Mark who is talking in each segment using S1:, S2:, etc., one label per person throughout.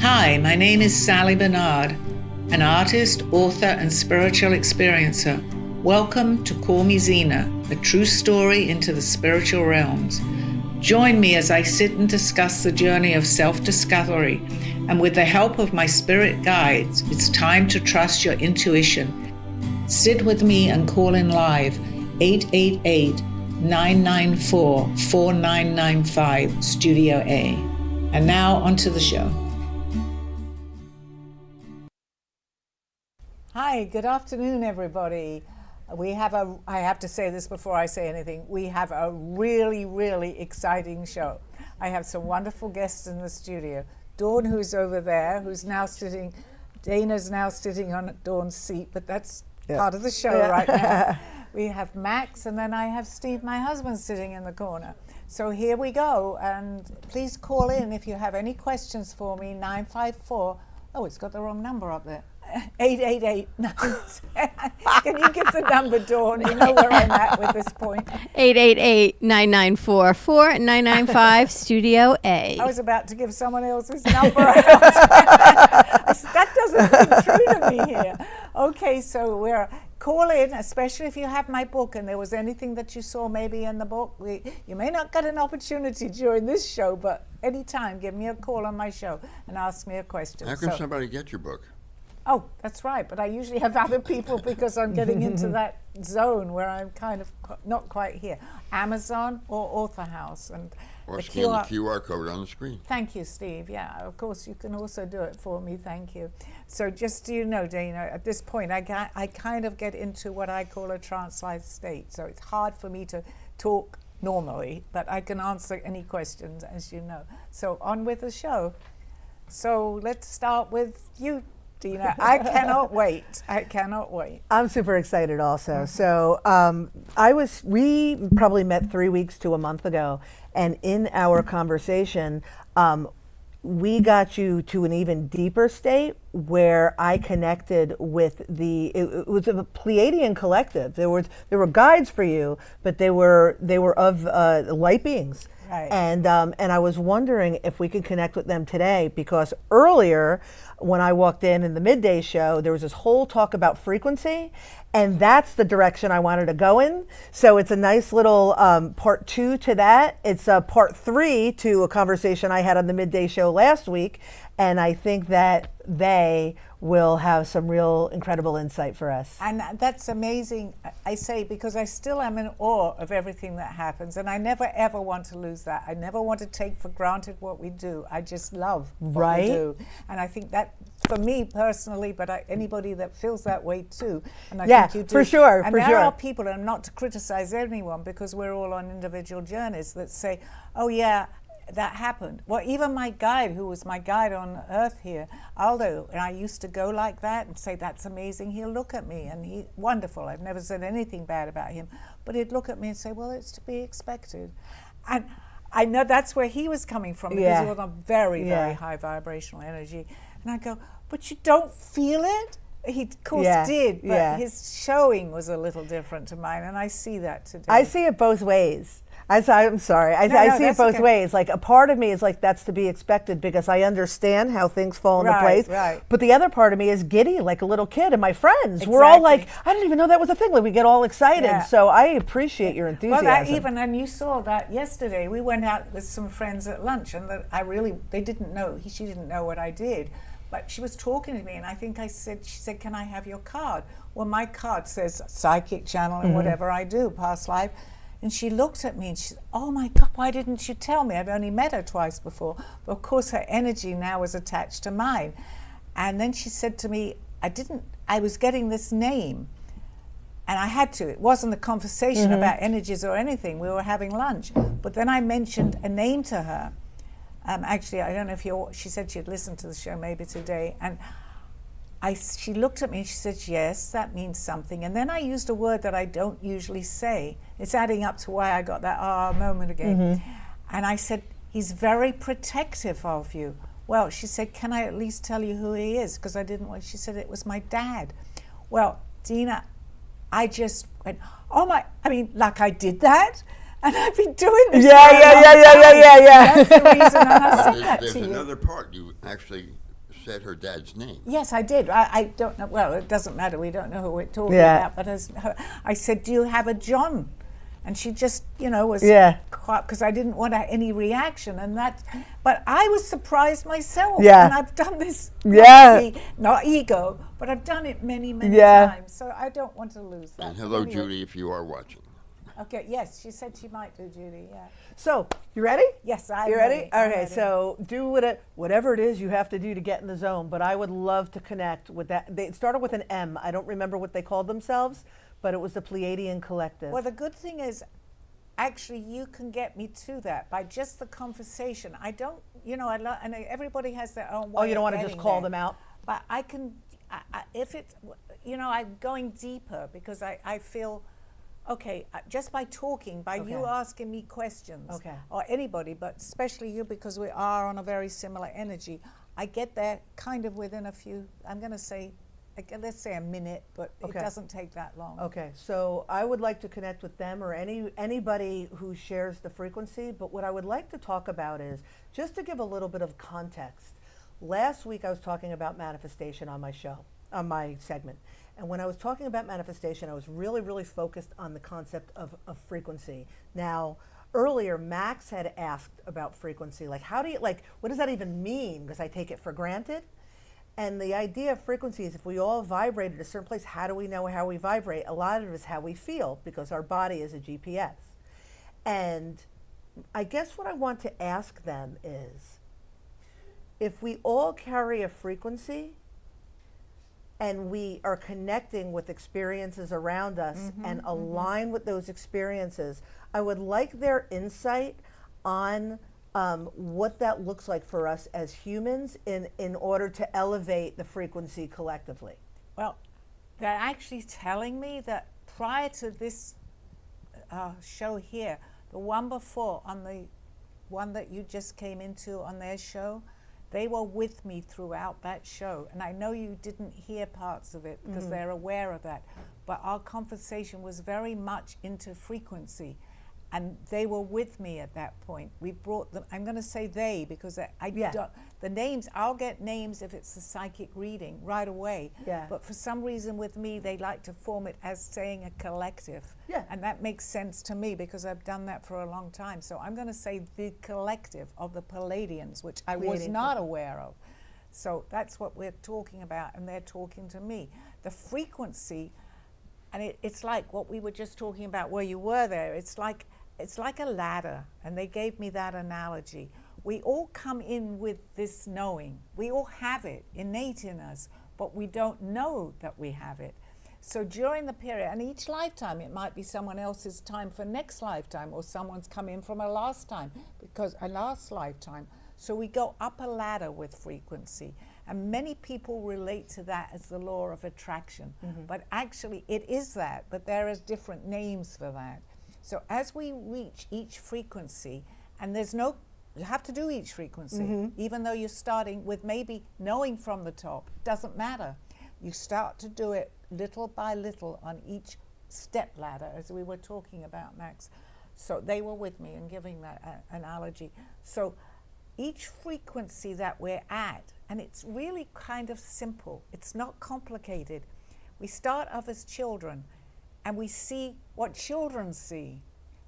S1: Hi, my name is Sally Bernard, an artist, author, and spiritual experiencer. Welcome to Call Me Zena, a true story into the spiritual realms. Join me as I sit and discuss the journey of self-discovery, and with the help of my spirit guides, it's time to trust your intuition. Sit with me and call in live 888-994-4995, Studio A. And now onto the show. Hi, good afternoon, everybody. I have to say this before I say anything, we have a really, really exciting show. I have some wonderful guests in the studio. Dawn, who's over there, Dana's now sitting on Dawn's seat, but that's part of the show right now. We have Max, and then I have Steve, my husband, sitting in the corner. So here we go, and please call in if you have any questions for me, 954, it's got the wrong number up there. 888. Can you give the number, Dawn? You know where I'm at with this point.
S2: 888-994-4995, Studio A.
S1: I was about to give someone else's number out. That doesn't ring true to me here. Okay, so call in, especially if you have my book and there was anything that you saw maybe in the book. You may not get an opportunity during this show, but anytime, give me a call on my show and ask me a question.
S3: How can somebody get your book?
S1: Oh, that's right. But I usually have other people because I'm getting into that zone where I'm kind of not quite here. Amazon or Author House.
S3: Or scan the QR code on the screen.
S1: Thank you, Steve. Yeah, of course, you can also do it for me. Thank you. So just so you know, Dana, at this point, I kind of get into what I call a trance-like state. So it's hard for me to talk normally, but I can answer any questions, as you know. So on with the show. So let's start with you, Dina. I cannot wait.
S4: I'm super excited also. So we probably met 3 weeks to a month ago, and in our conversation, we got you to an even deeper state where I connected with it was a Pleiadian collective. There were guides for you, but they were of light beings.
S1: Right.
S4: And I was wondering if we could connect with them today, because earlier when I walked in the midday show, there was this whole talk about frequency, and that's the direction I wanted to go in. So it's a nice little part 2 to that. It's a part 3 to a conversation I had on the midday show last week, and I think that they will have some real incredible insight for us.
S1: And that's amazing, I say, because I still am in awe of everything that happens, and I never ever want to lose that. I never want to take for granted what we do. I just love what we do. And I think that, for me personally, but anybody that feels that way too, and I think you do.
S4: For sure,
S1: and there are people, and not to criticize anyone, because we're all on individual journeys, that say, oh yeah, that happened. Well, even my guide, who was my guide on Earth here, Aldo, and I used to go like that and say, that's amazing. He'll look at me, and wonderful. I've never said anything bad about him, but he'd look at me and say, well, it's to be expected. And I know that's where he was coming from, because he was on very, very high vibrational energy. And I go, but you don't feel it? He, of course, did, but his showing was a little different to mine, and I see that today.
S4: I see it both ways. I'm sorry. I see it both ways. Like, a part of me is like, that's to be expected, because I understand how things fall into place.
S1: Right.
S4: But the other part of me is giddy, like a little kid. And my friends, we're all like, I didn't even know that was a thing. Like, we get all excited. Yeah. So I appreciate your enthusiasm.
S1: Well, and you saw that yesterday. We went out with some friends at lunch, and they didn't know. She didn't know what I did. But she was talking to me, and I think she said, can I have your card? Well, my card says psychic channel and whatever I do, past life. And she looked at me and she said, oh my God, why didn't you tell me? I've only met her twice before. But of course her energy now was attached to mine. And then she said to me, I was getting this name. And I had to. It wasn't a conversation about energies or anything. We were having lunch. But then I mentioned a name to her. Actually, I don't know if she said she'd listened to the show maybe today. And she looked at me and she said, yes, that means something. And then I used a word that I don't usually say. It's adding up to why I got that moment again. And I said, he's very protective of you. Well, she said, can I at least tell you who he is? Because I didn't want, she said it was my dad. Well, Dina, I just went, like I did that? And I've been doing this.
S4: Yeah.
S1: That's the reason, and I said that
S3: There's
S1: to you.
S3: another part. You actually said her dad's name.
S1: Yes, I did. I don't know. Well, it doesn't matter. We don't know who we're talking
S4: Yeah.
S1: about. But I said, do you have a John? And she just, was
S4: Yeah.
S1: because I didn't want any reaction. But I was surprised myself.
S4: Yeah.
S1: And I've done this.
S4: Yeah.
S1: Not ego, but I've done it many, many
S4: Yeah.
S1: times. So I don't want to lose that.
S3: And
S1: But
S3: hello,
S1: anyway.
S3: Judy, if you are watching.
S1: Okay, yes, she said she might do, Judy, yeah.
S4: So, you ready?
S1: Yes, I'm
S4: You ready?
S1: I'm
S4: Okay,
S1: ready.
S4: so do whatever it is you have to do to get in the zone, but I would love to connect with that. They started with an M. I don't remember what they called themselves, but it was the Pleiadian Collective.
S1: Well, the good thing is, actually, you can get me to that by just the conversation. I don't, I know everybody has their own way.
S4: Oh, you don't
S1: of
S4: want to just
S1: getting
S4: call
S1: there.
S4: them out?
S1: But I can, if it's, I'm going deeper because I feel, okay, just by talking, by you
S4: Okay.
S1: asking me questions,
S4: Okay.
S1: or anybody, but especially you because we are on a very similar energy, I get there kind of within a few, I'm going to say, let's say a minute, but
S4: Okay.
S1: it doesn't take that long.
S4: Okay, so I would like to connect with them or anybody who shares the frequency, but what I would like to talk about is, just to give a little bit of context, last week I was talking about manifestation on my show, on my segment. And when I was talking about manifestation, I was really, really focused on the concept of frequency. Now, earlier, Max had asked about frequency, like what does that even mean? Because I take it for granted. And the idea of frequency is if we all vibrate at a certain place, how do we know how we vibrate? A lot of it is how we feel because our body is a GPS. And I guess what I want to ask them is, if we all carry a frequency and we are connecting with experiences around us and align with those experiences, I would like their insight on what that looks like for us as humans in order to elevate the frequency collectively.
S1: Well, they're actually telling me that prior to this show here, the one before, on the one that you just came into on their show, they were with me throughout that show. And I know you didn't hear parts of it because they're aware of that. But our conversation was very much into frequency. And they were with me at that point. We brought them, I'm going to say they because the names, I'll get names if it's a psychic reading right away.
S4: Yeah.
S1: But for some reason with me, they like to form it as saying a collective.
S4: Yeah.
S1: And that makes sense to me because I've done that for a long time. So I'm going to say the collective of the Palladians, which I was
S4: Pleiadian
S1: not aware of. So that's what we're talking about, and they're talking to me. The frequency, and it's like what we were just talking about where you were there. It's like a ladder, and they gave me that analogy. We all come in with this knowing. We all have it innate in us, but we don't know that we have it. So during the period, and each lifetime, it might be someone else's time for next lifetime, or someone's come in from a last lifetime. So we go up a ladder with frequency. And many people relate to that as the law of attraction. But actually, it is that, but there is different names for that. So as we reach each frequency, and you have to do each frequency, even though you're starting with maybe knowing from the top, doesn't matter. You start to do it little by little on each step ladder, as we were talking about, Max. So they were with me in giving that analogy. So each frequency that we're at, and it's really kind of simple, it's not complicated. We start off as children, and we see what children see.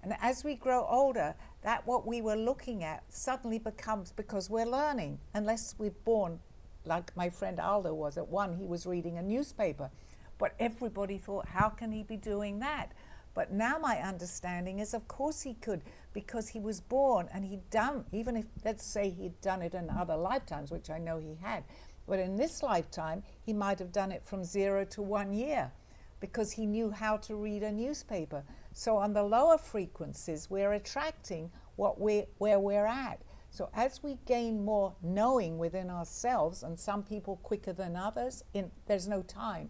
S1: And as we grow older, that what we were looking at suddenly becomes, because we're learning, unless we're born, like my friend Aldo was at 1, he was reading a newspaper. But everybody thought, how can he be doing that? But now my understanding is, of course he could, because he was born and he'd done, even if, let's say he'd done it in other lifetimes, which I know he had, but in this lifetime, he might have done it from 0 to 1 year, because he knew how to read a newspaper. So on the lower frequencies, we're attracting where we're at. So as we gain more knowing within ourselves, and some people quicker than others, there's no time,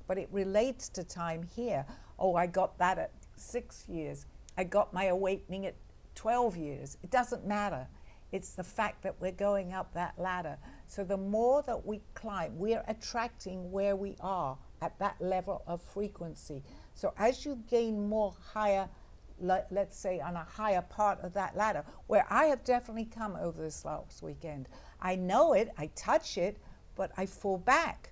S1: but it relates to time here. Oh, I got that at 6 years. I got my awakening at 12 years. It doesn't matter. It's the fact that we're going up that ladder. So the more that we climb, we're attracting where we are at that level of frequency. So as you gain more higher, let's say on a higher part of that ladder, where I have definitely come over this last weekend. I know it, I touch it, but I fall back.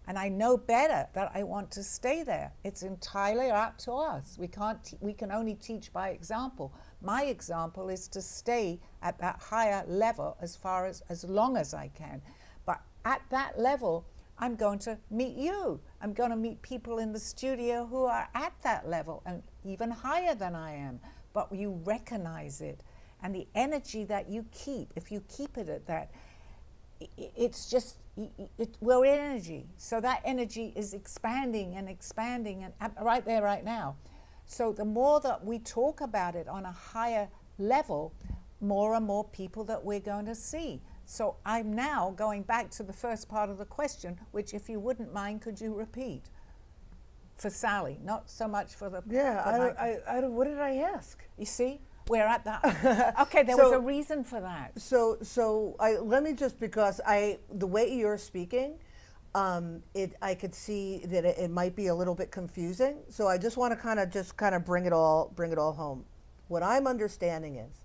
S1: And I know better that I want to stay there. It's entirely up to us. We can only teach by example. My example is to stay at that higher level as long as I can. But at that level, I'm going to meet you. I'm going to meet people in the studio who are at that level and even higher than I am. But you recognize it. And the energy that you keep, if you keep it at that, it's just, we're energy. So that energy is expanding and expanding and right there, right now. So the more that we talk about it on a higher level, more and more people that we're going to see. So I'm now going back to the first part of the question, which, if you wouldn't mind, could you repeat? For Sally, not so much for the...
S4: Yeah, what did I ask?
S1: You see? We're at that. Okay, there was a reason for that.
S4: So let me just, because the way you're speaking, I could see that it might be a little bit confusing. So I just want to kind of bring it all home. What I'm understanding is,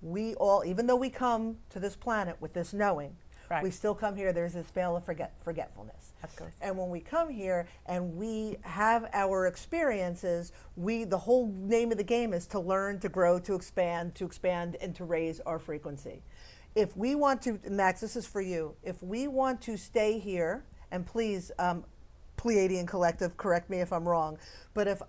S4: we all, even though we come to this planet with this knowing,
S1: right,
S4: we still come here. There's this veil of forgetfulness.
S1: Of course.
S4: And when we come here and we have our experiences, the whole name of the game is to learn, to grow, to expand, and to raise our frequency. If we want to, Max, this is for you. If we want to stay here, and please, Pleiadian Collective, correct me if I'm wrong, but if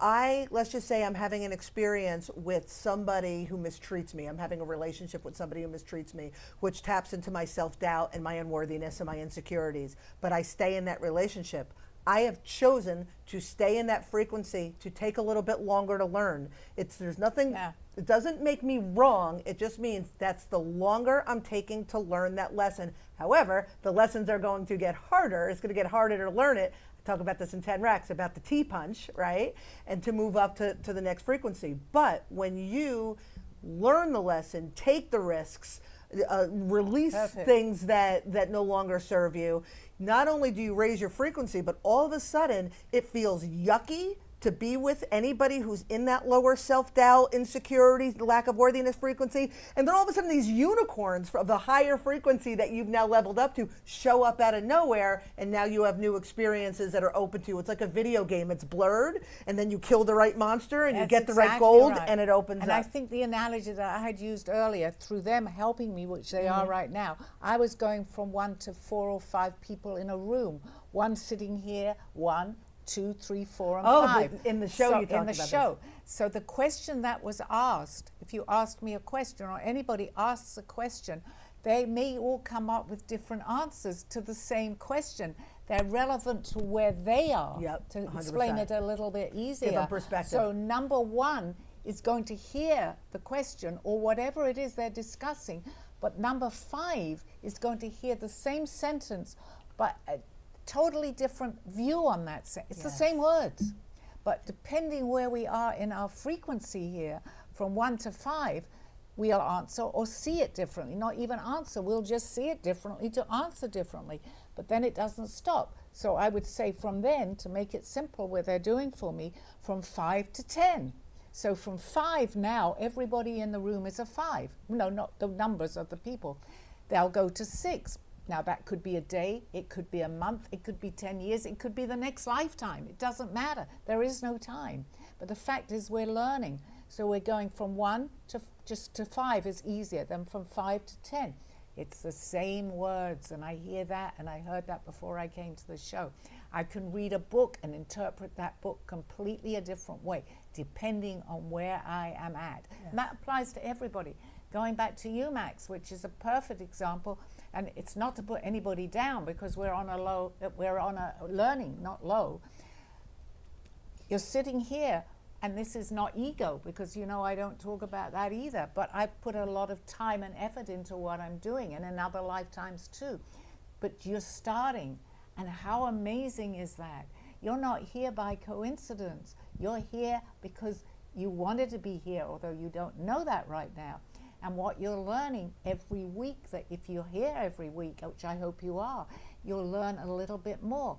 S4: let's just say I'm having an experience with somebody who mistreats me, I'm having a relationship with somebody who mistreats me, which taps into my self-doubt and my unworthiness and my insecurities, but I stay in that relationship, I have chosen to stay in that frequency, to take a little bit longer to learn. There's nothing, It doesn't make me wrong, it just means that's the longer I'm taking to learn that lesson. However, the lessons are going to get harder, it's going to get harder to learn it. Talk about this in 10 racks, about the T-punch, right? And to move up to the next frequency. But when you learn the lesson, take the risks, release things that no longer serve you, not only do you raise your frequency, but all of a sudden it feels yucky to be with anybody who's in that lower self-doubt, insecurity, lack of worthiness frequency. And then all of a sudden these unicorns of the higher frequency that you've now leveled up to show up out of nowhere, and now you have new experiences that are open to you. It's like a video game. It's blurred, and then you kill the right monster and you get the right gold, and it opens up.
S1: And I think the analogy that I had used earlier, through them helping me, which they are right now, I was going from 1 to 4 or 5 people in a room, one sitting here, 1, 2, 3, 4, and 5.
S4: In the show you talked about
S1: in the show. So the question that was asked, if you asked me a question or anybody asks a question, they may all come up with different answers to the same question. They're relevant to where they are.
S4: Yep,
S1: to
S4: 100%.
S1: Explain it a little bit easier.
S4: Give them perspective.
S1: So number 1 is going to hear the question or whatever it is they're discussing, but number 5 is going to hear the same sentence, but totally different view on that. It's the same words, but depending where we are in our frequency here, from 1 to 5, we'll answer or see it differently. Not even answer, we'll just see it differently to answer differently. But then it doesn't stop. So I would say from then, to make it simple where they're doing for me, from 5 to 10. So from 5 now, everybody in the room is a 5. No, not the numbers of the people. They'll go to 6. Now that could be a day, it could be a month, it could be 10 years, it could be the next lifetime. It doesn't matter. There is no time. But the fact is we're learning. So we're going from 1 to 5 is easier than from 5 to 10. It's the same words, and I hear that, and I heard that before I came to the show. I can read a book and interpret that book completely a different way, depending on where I am at. Yes. And that applies to everybody. Going back to you, Max, which is a perfect example, and it's not to put anybody down because we're on a learning, not low. You're sitting here, and this is not ego, because I don't talk about that either, but I've put a lot of time and effort into what I'm doing, and in other lifetimes too. But you're starting, and how amazing is that? You're not here by coincidence. You're here because you wanted to be here, although you don't know that right now. And what you're learning every week, that if you're here every week, which I hope you are, you'll learn a little bit more,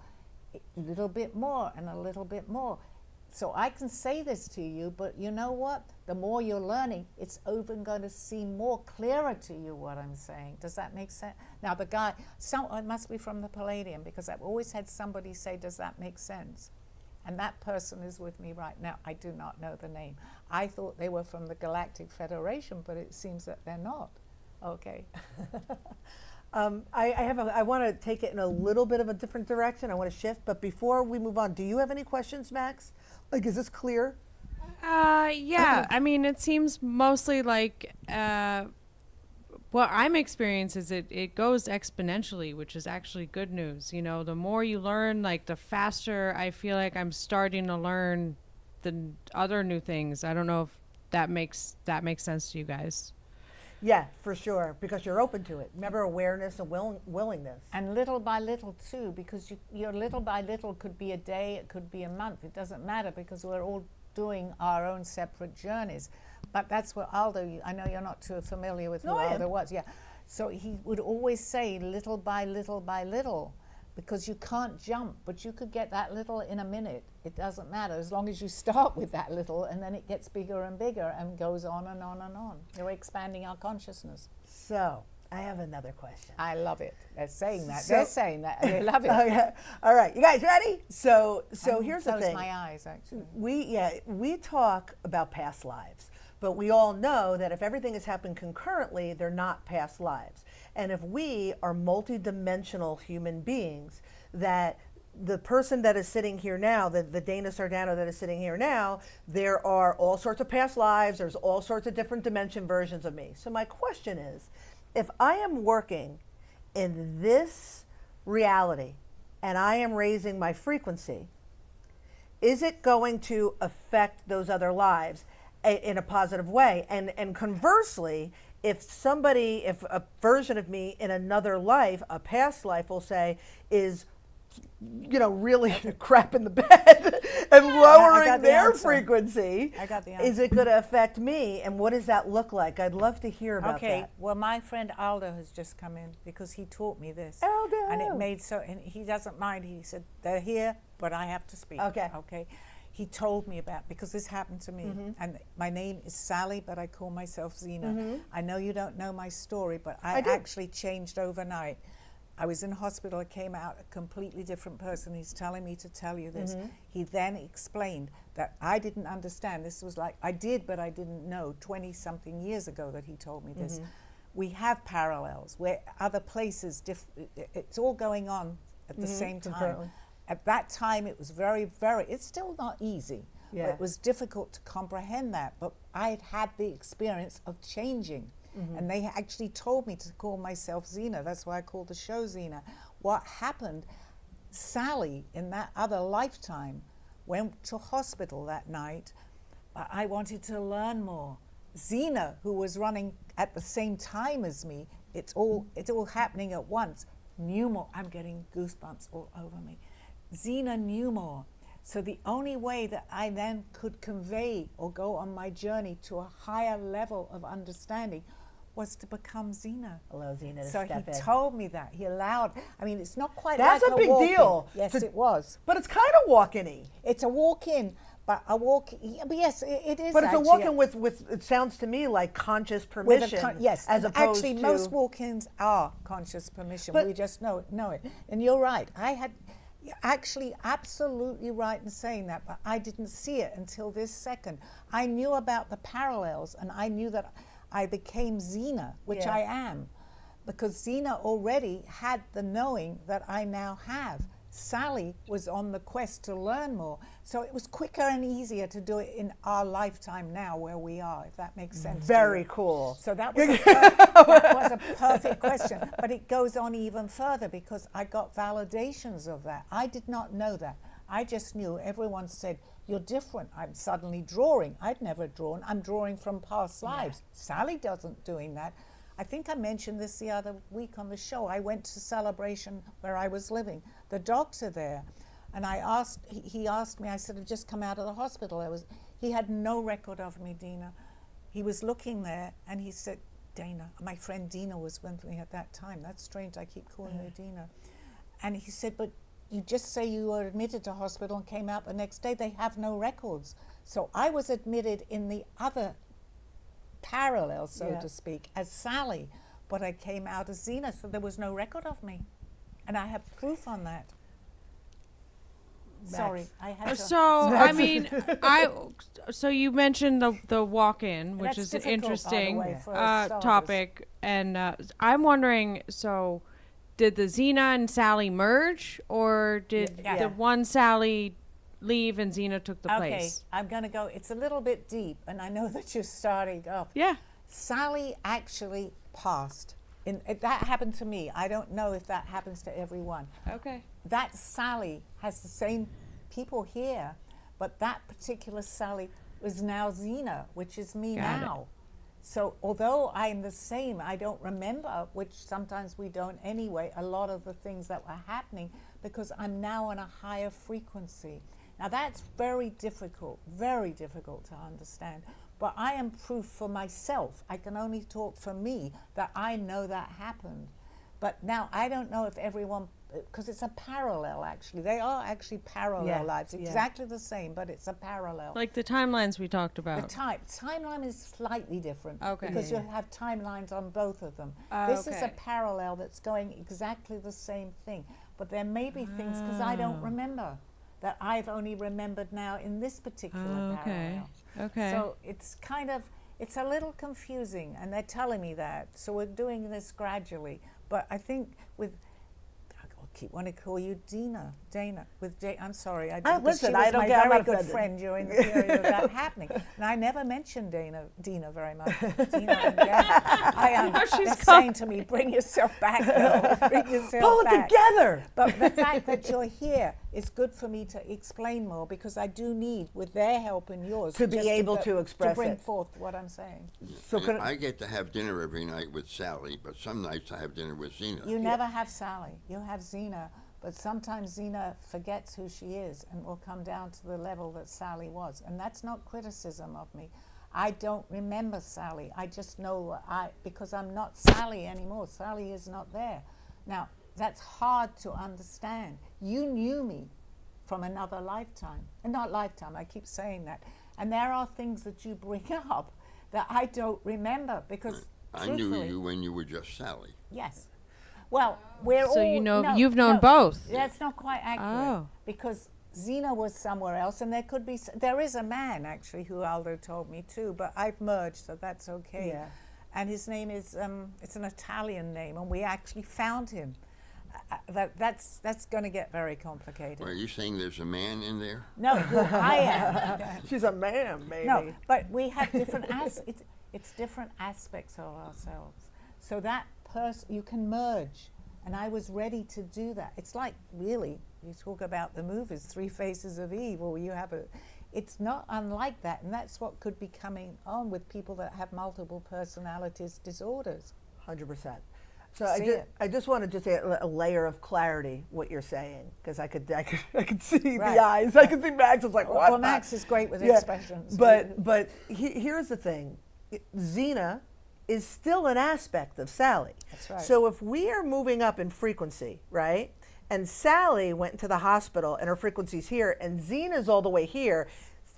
S1: and a little bit more. So I can say this to you, but you know what? The more you're learning, it's even going to seem more clearer to you what I'm saying. Does that make sense? Now the guy, it must be from the Palladium, because I've always had somebody say, does that make sense? And that person is with me right now. I do not know the name. I thought they were from the Galactic Federation, but it seems that they're not. Okay.
S4: I want to take it in a little bit of a different direction. I want to shift, but before we move on, do you have any questions, Max? Like, is this clear?
S5: Yeah. I mean, it seems mostly like what I'm experiencing is it goes exponentially, which is actually good news. You know, the more you learn, like the faster I feel like I'm starting to learn the other new things. I don't know if that makes sense to you guys.
S4: Yeah, for sure, because you're open to it. Remember, awareness and willingness.
S1: And little by little too, because your little by little could be a day, it could be a month. It doesn't matter, because we're all doing our own separate journeys. But that's what Aldo, I know you're not too familiar with who Aldo was. Yeah. So he would always say little by little by little, because you can't jump, but you could get that little in a minute. It doesn't matter, as long as you start with that little, and then it gets bigger and bigger and goes on and on and on. You're expanding our consciousness.
S4: So, I have another question.
S1: I love it. They're saying that. They're saying that. They love it.
S4: Okay. All right, you guys ready? So here's the
S1: Close
S4: thing.
S1: my eyes, actually.
S4: We talk about past lives, but we all know that if everything has happened concurrently, they're not past lives. And if we are multidimensional human beings, that the person that is sitting here now, the Dana Sardano that is sitting here now, there are all sorts of past lives, there's all sorts of different dimension versions of me. So my question is, if I am working in this reality and I am raising my frequency, is it going to affect those other lives in a positive way? And conversely, if a version of me in another life, a past life, will say, is really crap in the bed and lowering their frequency,
S1: I got the answer.
S4: is it going to affect me? And what does that look like? I'd love to hear about
S1: Okay,
S4: that.
S1: well, my friend Aldo has just come in, because he taught me this.
S4: Aldo!
S1: And it made and he doesn't mind. He said, they're here, but I have to speak. Okay. He told me about, because this happened to me, and my name is Sally, but I call myself Zena. I know you don't know my story, but I actually changed overnight. I was in hospital, I came out a completely different person. He's telling me to tell you this. He then explained that I didn't understand. This was like, I did, but I didn't know, 20-something years ago that he told me this. We have parallels, where other places, it's all going on at the same time.
S4: Concurrently.
S1: At that time, it was very, very, it's still not easy.
S4: Yeah.
S1: But it was difficult to comprehend that. But I had had the experience of changing. And they actually told me to call myself Zena. That's why I called the show Zena. What happened, Sally, in that other lifetime, went to hospital that night. I wanted to learn more. Zena, who was running at the same time as me, it's all happening at once, knew more. I'm getting goosebumps all over me. Zena knew more. So the only way that I then could convey or go on my journey to a higher level of understanding was to become Zena.
S4: Allow Zena to
S1: so
S4: step in.
S1: he told me that. He allowed. I mean, it's not quite
S4: That's
S1: like
S4: a big
S1: walk-in.
S4: deal.
S1: Yes, it was.
S4: But it's kind of walk-in-y.
S1: It's a walk-in, but a walk. But yes, it is.
S4: But it's a
S1: actually
S4: walk-in with it sounds to me like conscious
S1: with
S4: permission.
S1: yes,
S4: as opposed
S1: actually,
S4: to
S1: most walk-ins are conscious permission.
S4: But-
S1: We just know it. And you're right. You're actually absolutely right in saying that, but I didn't see it until this second. I knew about the parallels, and I knew that I became Zena, which
S4: Yeah.
S1: I am, because Zena already had the knowing that I now have. Sally was on the quest to learn more, so it was quicker and easier to do it in our lifetime now where we are, if that makes sense.
S4: Very cool.
S1: So that was that was a perfect question, but it goes on even further, because I got validations of that. I did not know that. I just knew everyone said, you're different. I'm suddenly drawing. I'd never drawn. I'm drawing from past lives. Sally doesn't doing that. I think I mentioned this the other week on the show. I went to Celebration where I was living. The dogs are there. And he asked me, I said, I've just come out of the hospital. He had no record of me, Dina. He was looking there and he said, Dana, my friend Dina was with me at that time. That's strange, I keep calling her Dina. And he said, but you just say you were admitted to hospital and came out the next day. They have no records. So I was admitted in the other parallel, so to speak, as Sally, but I came out as Zena, so there was no record of me. And I have proof on that. Sorry, I had to.
S5: So I mean, so you mentioned the walk-in, which
S1: That's
S5: is an
S1: difficult, by the
S5: interesting
S1: way, for starters.
S5: topic, and I'm wondering. So, did the Xena and Sally merge, or did
S1: Yeah.
S5: the one Sally leave and Xena took the
S1: Okay,
S5: place?
S1: I'm going to go. It's a little bit deep, and I know that you're starting off.
S5: Yeah.
S1: Sally actually passed. That happened to me. I don't know if that happens to everyone.
S5: Okay.
S1: That Sally has the same people here, but that particular Sally was now Xena, which is me
S5: Got it.
S1: now. So although I'm the same, I don't remember, which sometimes we don't anyway, a lot of the things that were happening because I'm now on a higher frequency. Now that's very difficult to understand. But I am proof for myself. I can only talk for me that I know that happened. But now I don't know if everyone, because it's a parallel actually. They are actually parallel lives, exactly the same, but it's a parallel.
S5: Like the timelines we talked
S1: The
S5: about.
S1: timeline is slightly different
S5: Okay.
S1: because you have timelines on both of them. This is a
S5: Okay.
S1: parallel that's going exactly the same thing. But there may be things, because I don't remember, that I've only remembered now in this particular
S5: Okay.
S1: parallel.
S5: Okay.
S1: So it's kind of, it's a little confusing, and they're telling me that. So we're doing this gradually. But I think with, I keep wanting to call you Dana. I'm sorry. Because
S4: listen,
S1: she was
S4: I don't
S1: my
S4: get- I'm
S1: very
S4: not
S1: good
S4: offended.
S1: friend during the period of that happening. And I never mentioned Dina very much. Dina and Dana. They're saying to me, bring yourself back, girl. Bring yourself
S4: Pull it
S1: back.
S4: together.
S1: But the fact that you're here is good for me to explain more, because I do need, with their help and yours,
S4: To be
S1: just
S4: able to express
S1: bring
S4: it.
S1: forth what I'm saying.
S4: So
S3: And
S4: could
S3: I get to have dinner every night with Sally, but some nights I have dinner with Xena.
S1: You never have Sally. You have Xena, but sometimes Xena forgets who she is and will come down to the level that Sally was. And that's not criticism of me. I don't remember Sally. I just know because I'm not Sally anymore. Sally is not there. Now, that's hard to understand. You knew me from another lifetime. And not lifetime, I keep saying that. And there are things that you bring up that I don't remember because
S3: I knew
S1: truthfully-
S3: you when you were just Sally.
S1: Yes. Well, we're all...
S5: So you know,
S1: no,
S5: you've known
S1: no,
S5: both.
S1: That's not quite accurate.
S5: Oh.
S1: Because Xena was somewhere else, and there is a man, actually, who Aldo told me too, but I've merged, so that's okay.
S4: Yeah.
S1: And his name is, it's an Italian name, and we actually found him. That's going to get very complicated.
S3: Are you saying there's a man in there?
S1: No, who I am.
S4: she's a man, maybe.
S1: No, but we have different it's different aspects of ourselves. So that person, you can merge. And I was ready to do that. It's like, really, you talk about the movies, Three Faces of Eve, or it's not unlike that. And that's what could be coming on with people that have multiple personalities disorders.
S4: 100%. So
S1: See
S4: I just want to just add a layer of clarity what you're saying, because I could see
S1: Right.
S4: the eyes. I could see Max. It's like, what?
S1: Well,
S4: the-"
S1: Max is great with
S4: Yeah.
S1: expressions.
S4: But here's the thing. Xena is still an aspect of Sally.
S1: That's right.
S4: So if we are moving up in frequency, right, and Sally went to the hospital and her frequency's here, and Xena's all the way here,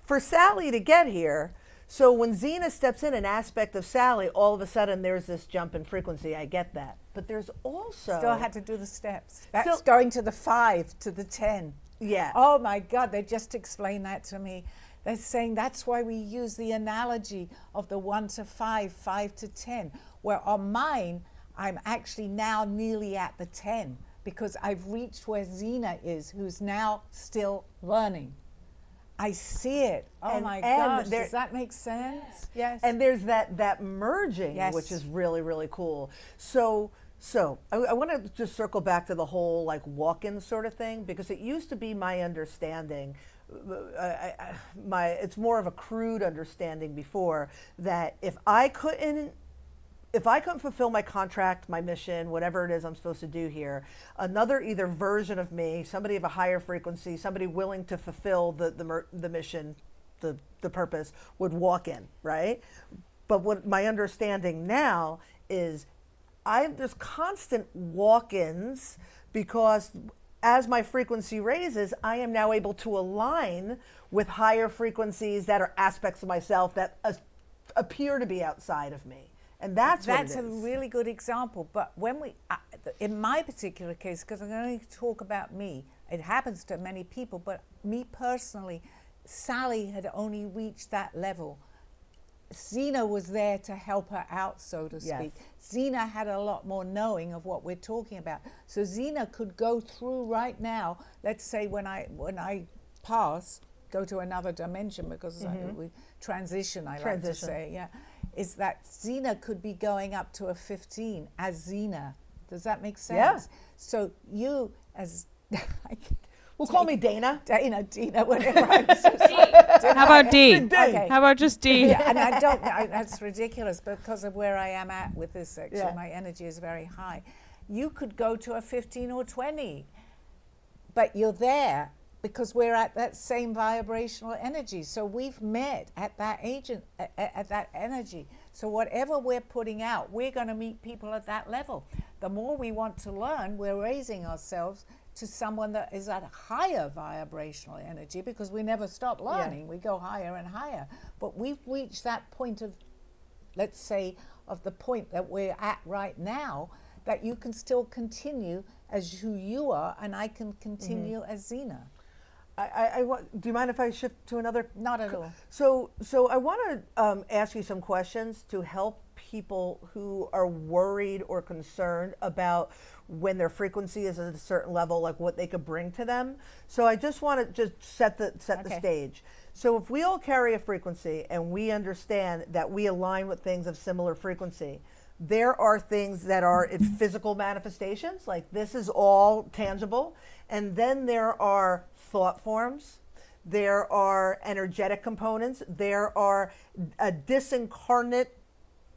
S4: for Sally to get here, so when Xena steps in an aspect of Sally, all of a sudden there's this jump in frequency. I get that. But there's also...
S1: Still had to do the steps. That's
S4: Still-
S1: going to the 5 to the 10.
S4: Yeah.
S1: Oh my God, they just explained that to me. They're saying that's why we use the analogy of the 1 to 5, 5 to 10, where on mine, I'm actually now nearly at the 10 because I've reached where Xena is, who's now still learning. I see it. Oh
S4: And-
S1: my
S4: and
S1: gosh,
S4: there-
S1: does that make sense? Yes.
S4: And there's that merging,
S1: Yes.
S4: which is really, really cool. So I want to just circle back to the whole like walk-in sort of thing, because it used to be my understanding, it's more of a crude understanding before, that if I couldn't fulfill my contract, my mission, whatever it is I'm supposed to do here, another either version of me, somebody of a higher frequency, somebody willing to fulfill the mission, the purpose, would walk in, right? But what my understanding now is there's constant walk-ins, because as my frequency raises, I am now able to align with higher frequencies that are aspects of myself that appear to be outside of me. And that's what it is.
S1: a really good example. But when in my particular case, because I'm going to talk about me, it happens to many people, but me personally, Sally had only reached that level. Zena was there to help her out, so to speak. Zena had a lot more knowing of what we're talking about. So Zena could go through right now, let's say when I pass, go to another dimension, because we transition, I like to say, is that Zena could be going up to a 15 as Zena. Does that make sense?
S4: Yeah.
S1: So you as
S4: Well, call me Dana.
S1: Dina, whatever.
S5: How about D?
S1: Okay.
S5: How about just D?
S1: Yeah, and I don't. That's ridiculous because of where I am at with this section.
S4: Yeah.
S1: My energy is very high. You could go to a 15 or 20, but you're there because we're at that same vibrational energy. So we've met at that at that energy. So whatever we're putting out, we're going to meet people at that level. The more we want to learn, we're raising ourselves to someone that is at a higher vibrational energy, because we never stop learning. We go higher and higher. But we've reached that point of, let's say, of the point that we're at right now, that you can still continue as who you are, and I can continue as Zena.
S4: Do you mind if I shift to another?
S1: Not at all.
S4: So I want to ask you some questions to help people who are worried or concerned about when their frequency is at a certain level, like what they could bring to them. So I just want to just set the stage. So if we all carry a frequency and we understand that we align with things of similar frequency, there are things that are in physical manifestations, like this is all tangible, and then there are thought forms, there are energetic components, there are disincarnate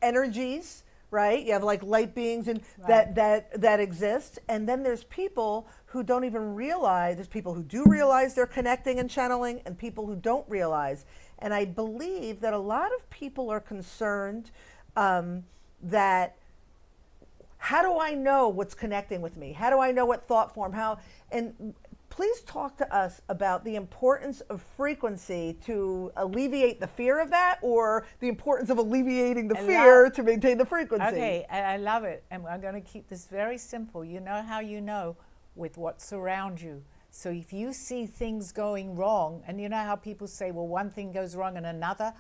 S4: energies, right? You have like light beings and that exist, and then there's people who don't even realize. There's people who do realize they're connecting and channeling, and people who don't realize. And I believe that a lot of people are concerned that, how do I know what's connecting with me? How do I know what thought form? And please talk to us about the importance of frequency to alleviate the fear of that, or the importance of alleviating the fear to maintain the frequency.
S1: Okay, I love it. And I'm going to keep this very simple. You know how you know? With what's around you. So if you see things going wrong, and you know how people say, well, one thing goes wrong and another,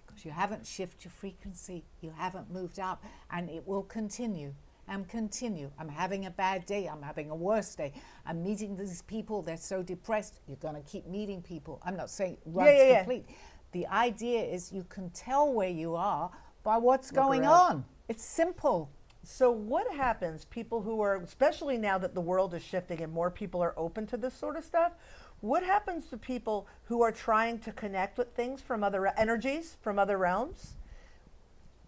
S1: because you haven't shifted your frequency, you haven't moved up, and it will continue. And continue. I'm having a bad day. I'm having a worse day. I'm meeting these people. They're so depressed. You're going to keep meeting people. I'm not saying runs complete. The idea is you can tell where you are by what's going on. It's simple.
S4: So what happens, people who are, especially now that the world is shifting and more people are open to this sort of stuff, what happens to people who are trying to connect with things from other energies, from other realms?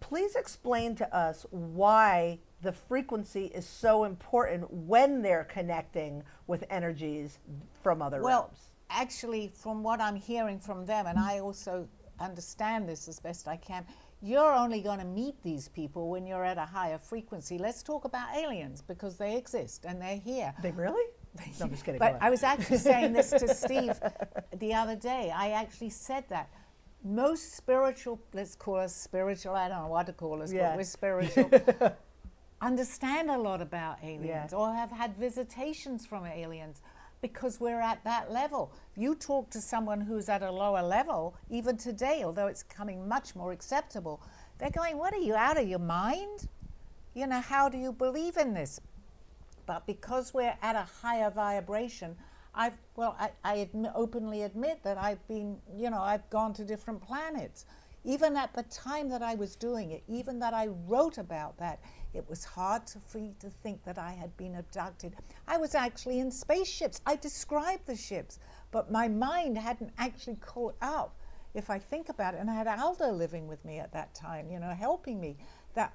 S4: Please explain to us why the frequency is so important when they're connecting with energies from other realms.
S1: Well, actually, from what I'm hearing from them, and I also understand this as best I can, you're only going to meet these people when you're at a higher frequency. Let's talk about aliens, because they exist and they're here.
S4: They really? No, I'm just kidding.
S1: But I was actually saying this to Steve the other day. I actually said that. Most spiritual, let's call us spiritual, I don't know what to call us, but we're spiritual, understand a lot about aliens or have had visitations from aliens, because we're at that level. You talk to someone who's at a lower level, even today, although it's becoming much more acceptable, they're going, what, are you out of your mind? You know, how do you believe in this? But because we're at a higher vibration, I openly admit that I've been, I've gone to different planets. Even at the time that I was doing it, even that I wrote about that, it was hard for me to think that I had been abducted. I was actually in spaceships. I described the ships, but my mind hadn't actually caught up. If I think about it, and I had Alda living with me at that time, helping me, that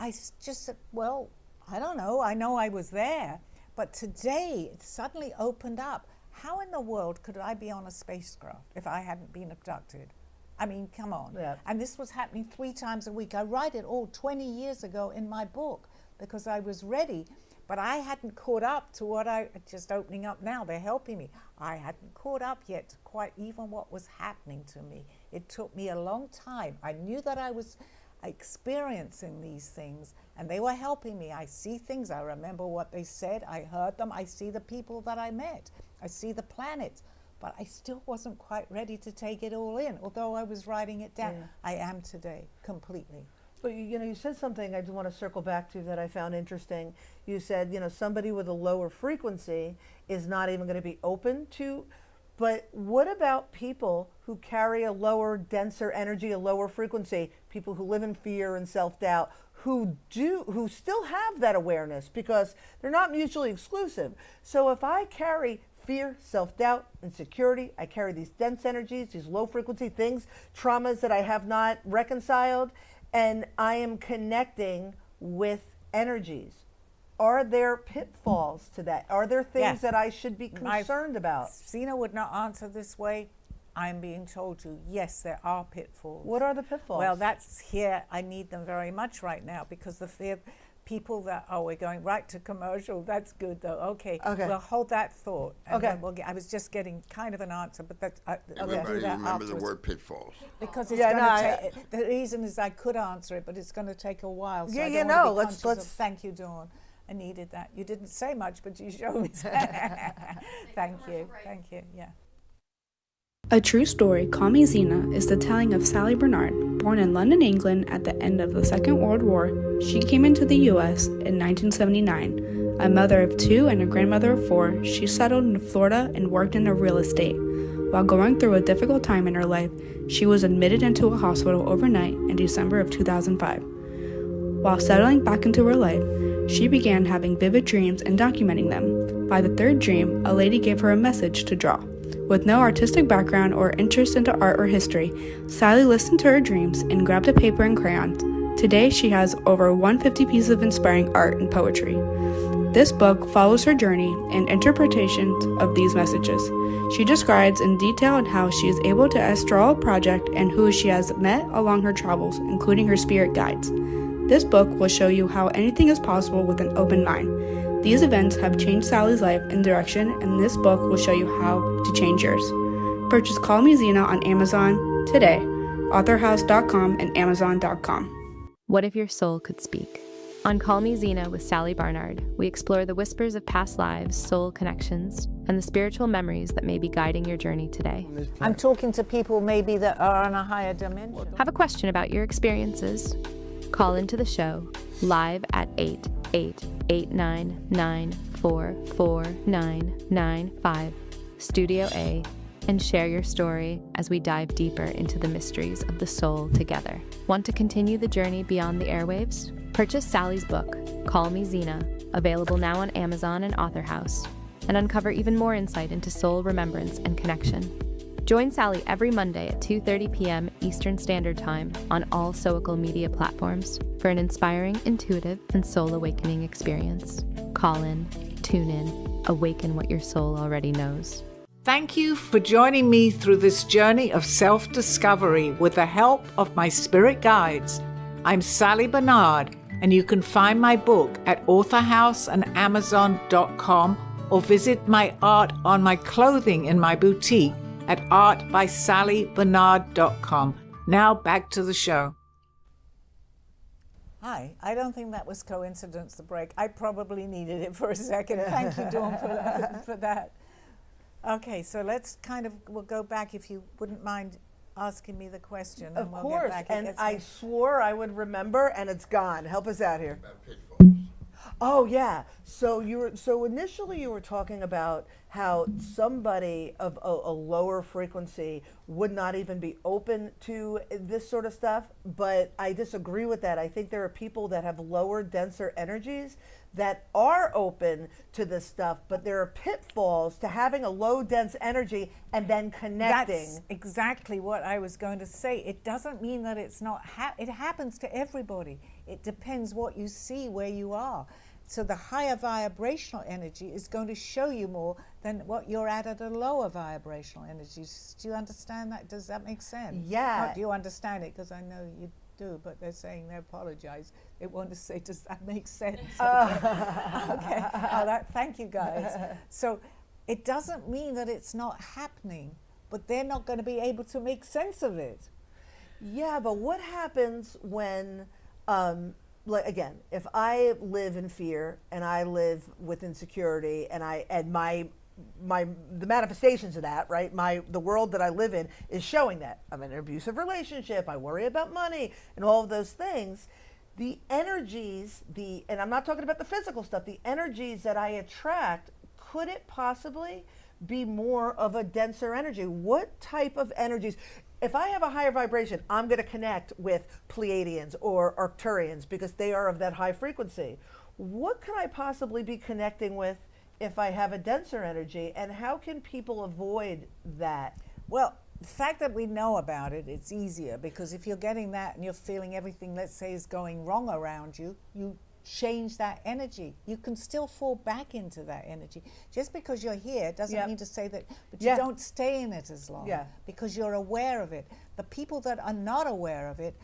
S1: I just said, well, I don't know. I know I was there. But today, it suddenly opened up. How in the world could I be on a spacecraft if I hadn't been abducted? I mean, come on. Yeah. And this was happening 3 times a week. I write it all 20 years ago in my book, because I was ready. But I hadn't caught up to what just opening up now, they're helping me. I hadn't caught up yet to quite even what was happening to me. It took me a long time. I knew that I was experiencing these things and they were helping me. I see things, I remember what they said, I heard them, I see the people that I met, I see the planets, but I still wasn't quite ready to take it all in, although I was writing it down. Yeah. I am today, completely.
S4: But you said something I just want to circle back to that I found interesting. You said, somebody with a lower frequency is not even going to be open to. But what about people who carry a lower, denser energy, a lower frequency, people who live in fear and self-doubt, who still have that awareness, because they're not mutually exclusive. So if I carry fear, self-doubt, insecurity, I carry these dense energies, these low frequency things, traumas that I have not reconciled, and I am connecting with energies. Are there pitfalls to that? Are there things that I should be concerned about?
S1: Zena would not answer this way. I'm being told to. Yes, there are pitfalls.
S4: What are the pitfalls?
S1: Well, that's here. I need them very much right now because the fear people that, we're going right to commercial. That's good though. Okay. We'll hold that thought. And then I was just getting kind of an answer, but that's,
S3: Everybody remember the word pitfalls.
S1: Because it's going to take, the reason is I could answer it, but it's going to take a while. So let's thank you, Dawn. I needed that. You didn't say much, but you showed me. Thank you. Thank you. Yeah.
S6: A true story, Call Me Zena, is the telling of Sally Bernard. Born in London, England at the end of the Second World War, she came into the U.S. in 1979. A mother of 2 and a grandmother of 4, she settled in Florida and worked in real estate. While going through a difficult time in her life, she was admitted into a hospital overnight in December of 2005. While settling back into her life, she began having vivid dreams and documenting them. By the 3rd dream, a lady gave her a message to draw. With no artistic background or interest into art or history, Sally listened to her dreams and grabbed a paper and crayons. Today, she has over 150 pieces of inspiring art and poetry. This book follows her journey and interpretations of these messages. She describes in detail how she is able to astral a project and who she has met along her travels, including her spirit guides. This book will show you how anything is possible with an open mind. These events have changed Sally's life and direction, and this book will show you how to change yours. Purchase Call Me Zena on Amazon today, authorhouse.com and amazon.com.
S7: What if your soul could speak? On Call Me Zena with Sally Barnard, we explore the whispers of past lives, soul connections, and the spiritual memories that may be guiding your journey today.
S1: I'm talking to people maybe that are on a higher dimension.
S7: Have a question about your experiences? Call into the show live at 888-899-44995, Studio A, and share your story as we dive deeper into the mysteries of the soul together. Want to continue the journey beyond the airwaves? Purchase Sally's book, Call Me Zena, available now on Amazon and Author House, and uncover even more insight into soul remembrance and connection. Join Sally every Monday at 2:30 p.m. Eastern Standard Time on all social media platforms for an inspiring, intuitive, and soul awakening experience. Call in, tune in, awaken what your soul already knows.
S1: Thank you for joining me through this journey of self-discovery with the help of my spirit guides. I'm Sally Bernard, and you can find my book at authorhouse and amazon.com or visit my art on my clothing in my boutique at artbysallybernard.com. Now back to the show. Hi, I don't think that was coincidence, the break. I probably needed it for a second. Thank you, Dawn, for that. Okay, so we'll go back if you wouldn't mind asking me the question.
S4: Of
S1: we'll
S4: course,
S1: get back.
S4: and I swore I would remember, and it's gone. Help us out here.
S3: About pitfalls.
S4: Oh yeah. So initially you were talking about how somebody of a lower frequency would not even be open to this sort of stuff, but I disagree with that. I think there are people that have lower, denser energies that are open to this stuff, but there are pitfalls to having a low, dense energy and then connecting.
S1: That's exactly what I was going to say. It doesn't mean that it's not, it happens to everybody. It depends what you see, where you are. So the higher vibrational energy is going to show you more than what you're at a lower vibrational energy. Do you understand that? Does that make sense?
S4: Yeah.
S1: Not do you understand it? Because I know you do, but they're saying they apologize. It wanted to say, does that make sense? Okay. Thank you, guys. So it doesn't mean that it's not happening, but they're not going to be able to make sense of it.
S4: Yeah, but what happens when, like again, if I live in fear and I live with insecurity, and the manifestations of that, right? The world that I live in is showing that I'm in an abusive relationship. I worry about money and all of those things. The energies, and I'm not talking about the physical stuff. The energies that I attract, could it possibly be more of a denser energy? What type of energies? If I have a higher vibration, I'm going to connect with Pleiadians or Arcturians because they are of that high frequency. What could I possibly be connecting with if I have a denser energy, and how can people avoid that?
S1: Well, the fact that we know about it, it's easier, because if you're getting that and you're feeling everything, let's say, is going wrong around you, you change that energy. You can still fall back into that energy. Just because you're here doesn't mean to say that, but you don't stay in it as long because you're aware of it. The people that are not aware of it,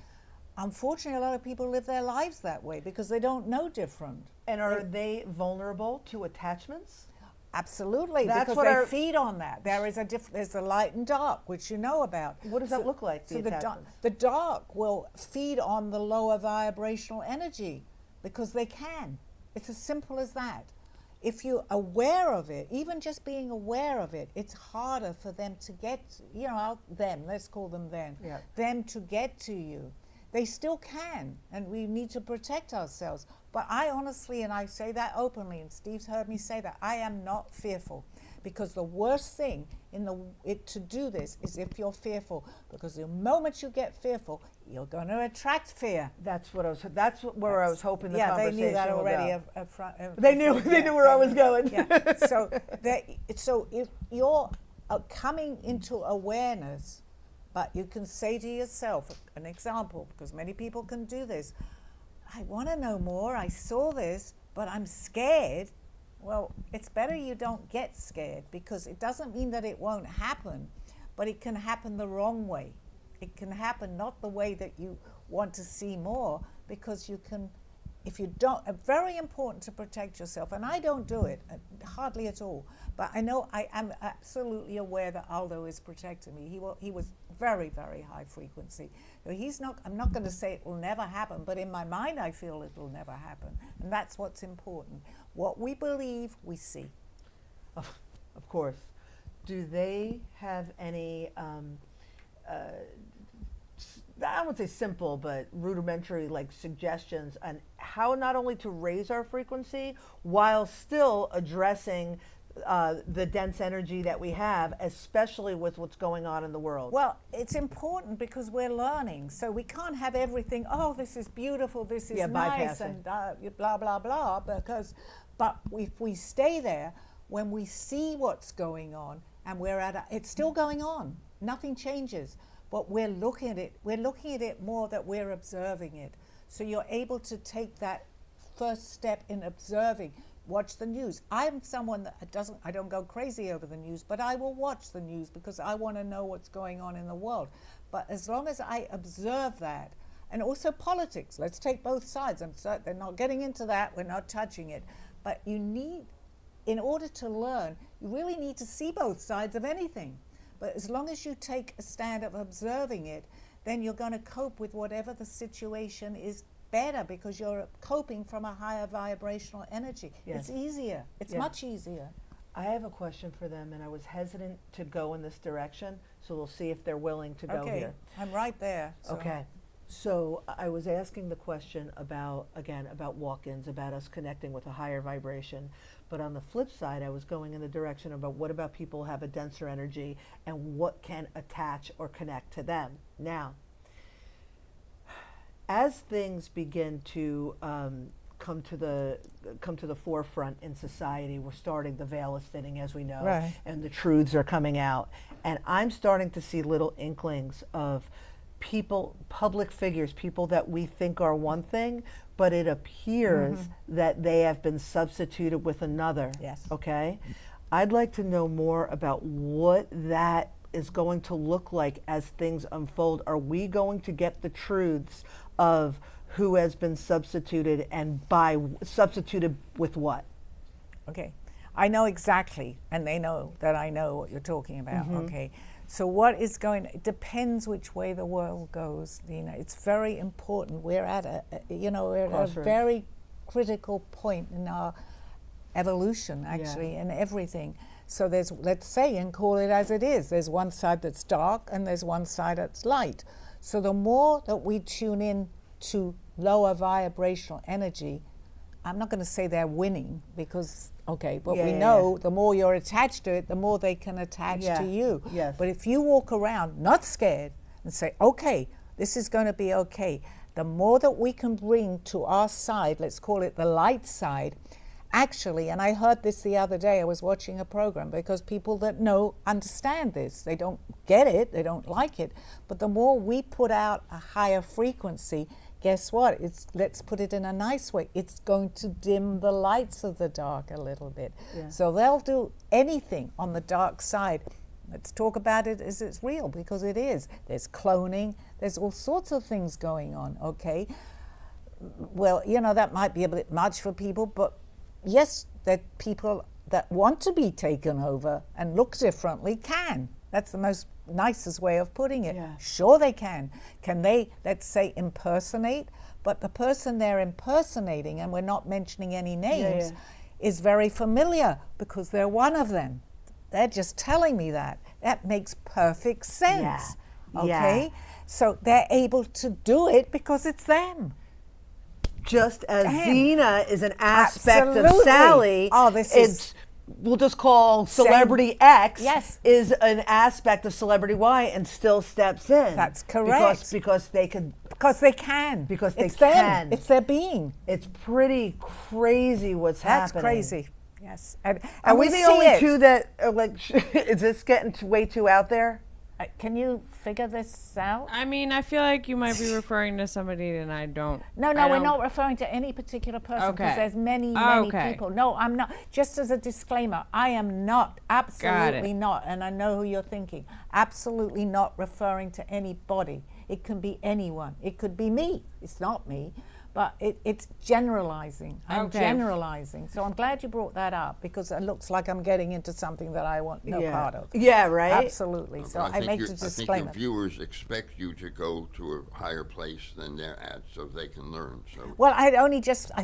S1: unfortunately, a lot of people live their lives that way because they don't know different.
S4: And are they vulnerable to attachments?
S1: Absolutely, because they feed on that. There's the light and dark, which you know about.
S4: What does that look like,
S1: the dark will feed on the lower vibrational energy because they can. It's as simple as that. If you're aware of it, even just being aware of it, it's harder for them to get, let's call them them to get to you. They still can, and we need to protect ourselves. But I honestly, and I say that openly, and Steve's heard me say that, I am not fearful, because the worst thing to do this is if you're fearful, because the moment you get fearful, you're going to attract fear.
S4: That's where I was hoping the conversation
S1: they knew that already.
S4: They knew where I was going.
S1: Yeah. So if you're coming into awareness, but you can say to yourself, an example, because many people can do this, I want to know more, I saw this, but I'm scared. Well, it's better you don't get scared, because it doesn't mean that it won't happen, but it can happen the wrong way. It can happen not the way that you want to see more, because you can, if you don't, very important to protect yourself, and I don't do it, hardly at all, but I know I am absolutely aware that Aldo is protecting me. He was very, very high frequency. I'm not going to say it will never happen, but in my mind I feel it will never happen, and that's what's important. What we believe, we see.
S4: Of course. Do they have any I won't say simple, but rudimentary suggestions on how not only to raise our frequency while still addressing the dense energy that we have, especially with what's going on in the world?
S1: Well, it's important because we're learning, so we can't have everything, this is beautiful, this is nice, and blah, blah, blah, but if we stay there, when we see what's going on, and it's still going on, nothing changes. But we're looking at it more that we're observing it. So you're able to take that first step in observing. Watch the news. I'm someone that I don't go crazy over the news, but I will watch the news because I want to know what's going on in the world. But as long as I observe that, and also politics, let's take both sides. They're not getting into that, we're not touching it. But in order to learn, you really need to see both sides of anything. But as long as you take a stand of observing it, then you're going to cope with whatever the situation is better, because you're coping from a higher vibrational energy. Yes. It's easier. It's much easier.
S4: I have a question for them, and I was hesitant to go in this direction, so we'll see if they're willing to go here.
S1: I'm right there. So.
S4: Okay. So I was asking the question about walk-ins, about us connecting with a higher vibration. But on the flip side, I was going in the direction about what about people who have a denser energy and what can attach or connect to them. Now, as things begin to come to the forefront in society, we're starting, the veil is thinning, as we know, and the truths are coming out. And I'm starting to see little inklings of people, public figures, people that we think are one thing, but it appears that they have been substituted with another.
S1: Yes.
S4: Okay? I'd like to know more about what that is going to look like as things unfold. Are we going to get the truths of who has been substituted, and by substituted with what?
S1: Okay, I know exactly, and they know that I know what you're talking about. Okay, so what is going? It depends which way the world goes. It's very important. We're at we're at a
S4: Crossroads.
S1: very critical point in our evolution, actually, and everything. So there's, let's say, and call it as it is. There's one side that's dark, and there's one side that's light. So the more that we tune in to lower vibrational energy, I'm not going to say they're winning because, but we know the more you're attached to it, the more they can attach to you.
S4: Yes.
S1: But if you walk around not scared and say, okay, this is going to be okay, the more that we can bring to our side, let's call it the light side, actually, and I heard this the other day, I was watching a program, because people that know understand this. They don't get it, they don't like it, but the more we put out a higher frequency, guess what? Let's put it in a nice way. It's going to dim the lights of the dark a little bit.
S4: Yeah.
S1: So they'll do anything on the dark side. Let's talk about it as it's real, because it is. There's cloning, there's all sorts of things going on, okay? Well, that might be a bit much for people, but yes, that people that want to be taken over and look differently can. That's the most nicest way of putting it.
S4: Yeah.
S1: Sure they can. Can they, let's say, impersonate? But the person they're impersonating, and we're not mentioning any names, is very familiar because they're one of them. They're just telling me that. That makes perfect sense.
S4: Yeah.
S1: Okay?
S4: Yeah.
S1: So they're able to do it because it's them.
S4: Just as
S1: Damn.
S4: Zena is an aspect of
S1: Absolutely.
S4: Sally,
S1: Oh, this is-
S4: we'll just call Celebrity X
S1: Yes.
S4: is an aspect of Celebrity Y and still steps in.
S1: That's correct.
S4: Because they could.
S1: Because they can.
S4: Because they
S1: it's
S4: can.
S1: Them. It's their being.
S4: It's pretty crazy what's
S1: That's
S4: happening.
S1: crazy. Yes. And
S4: Are we
S1: we
S4: the
S1: see
S4: only
S1: it.
S4: two that are like? Is this getting way too out there?
S1: Can you figure this out?
S5: I mean, I feel like you might be referring to somebody and I don't.
S1: No,
S5: I
S1: we're
S5: don't-
S1: not referring to any particular person because
S5: Okay.
S1: there's many
S5: Okay.
S1: people. No, I'm not. Just as a disclaimer, I am not, absolutely not, and I know who you're thinking, absolutely not referring to anybody. It can be anyone. It could be me. It's not me. But it's generalizing. I'm
S5: Okay.
S1: generalizing. So I'm glad you brought that up because it looks like I'm getting into something that I want no part of.
S4: Yeah, right.
S1: Absolutely. So
S3: But
S1: I make the
S3: I think
S1: disclaimer.
S3: your viewers expect you to go to a higher place than they're at so they can learn. So
S1: Well, I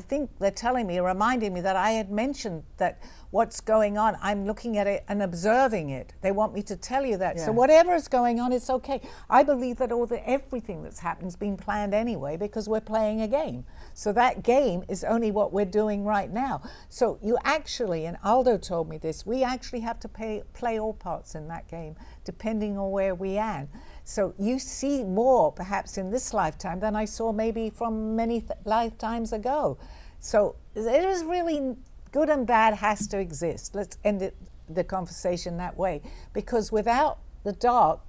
S1: think they're telling me, reminding me that I had mentioned that what's going on, I'm looking at it and observing it. They want me to tell you that. So
S4: Yeah.
S1: whatever is going on, it's okay. I believe that everything that's happened has been planned anyway because we're playing a game. So that game is only what we're doing right now. So you actually, and Aldo told me this, we actually have to play all parts in that game, depending on where we are. So you see more perhaps in this lifetime than I saw maybe from many lifetimes ago. So it is really good and bad has to exist. Let's end the conversation that way. Because without the dark,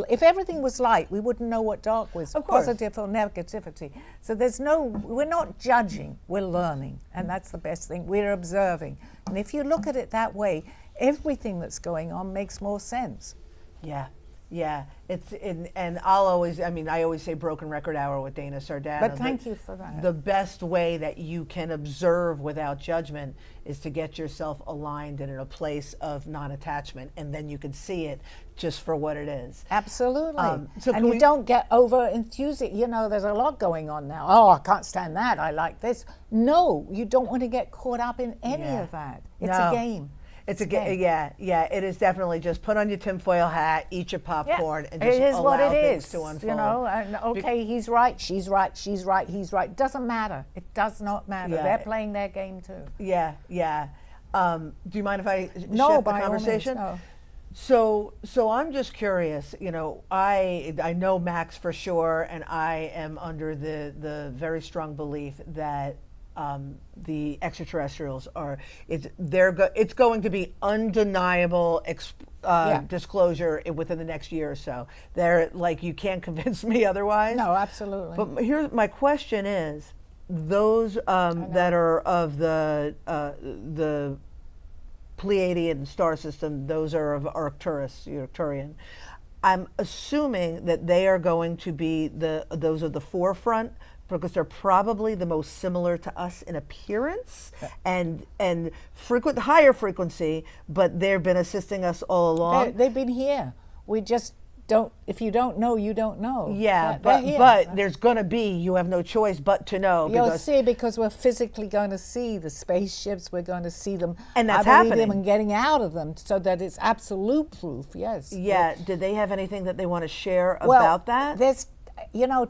S1: if everything was light, we wouldn't know what dark was,
S4: Of course.
S1: positive or negativity. So we're not judging, we're learning. And that's the best thing, we're observing. And if you look at it that way, everything that's going on makes more sense.
S4: Yeah. Yeah, and I always say broken record hour with Dana Sardana.
S1: But thank you for that.
S4: The best way that you can observe without judgment is to get yourself aligned and in a place of non-attachment, and then you can see it just for what it is.
S1: Absolutely.
S4: So
S1: and
S4: can
S1: you
S4: we-
S1: don't get over enthusiastic. There's a lot going on now. Oh, I can't stand that. I like this. No, you don't want to get caught up in any
S4: Yeah.
S1: of that. It's
S4: No.
S1: a game.
S4: It's a game. Yeah. It is definitely just put on your tinfoil hat, eat your popcorn, and
S1: it
S4: just
S1: is
S4: allow
S1: what it
S4: things
S1: is.
S4: to unfold.
S1: And okay, he's right, she's right, he's right. Doesn't matter. It does not matter.
S4: Yeah.
S1: They're playing their game too.
S4: Yeah. Do you mind if I shift
S1: No,
S4: the
S1: by all means,
S4: conversation?
S1: no.
S4: So I'm just curious. I know Max for sure, and I am under the very strong belief that the extraterrestrials are. It's going to be undeniable disclosure within the next year or so. They're like, you can't convince me otherwise.
S1: No, absolutely.
S4: But here's my question: is those that are of the Pleiadian star system, those are of Arcturus, I'm assuming that they are going to be those of the forefront because they're probably the most similar to us in appearance and higher frequency, but they've been assisting us all along.
S1: They've been here. We just don't. If you don't know, you don't know.
S4: Yeah,
S1: They're here.
S4: but there's going to be, you have no choice but to know.
S1: You'll see, because we're physically going to see the spaceships. We're going to see them.
S4: And that's
S1: I believe
S4: happening.
S1: them and getting out of them, so that it's absolute proof. Yes.
S4: Yeah. Did they have anything that they want to share
S1: Well,
S4: about that?
S1: There's,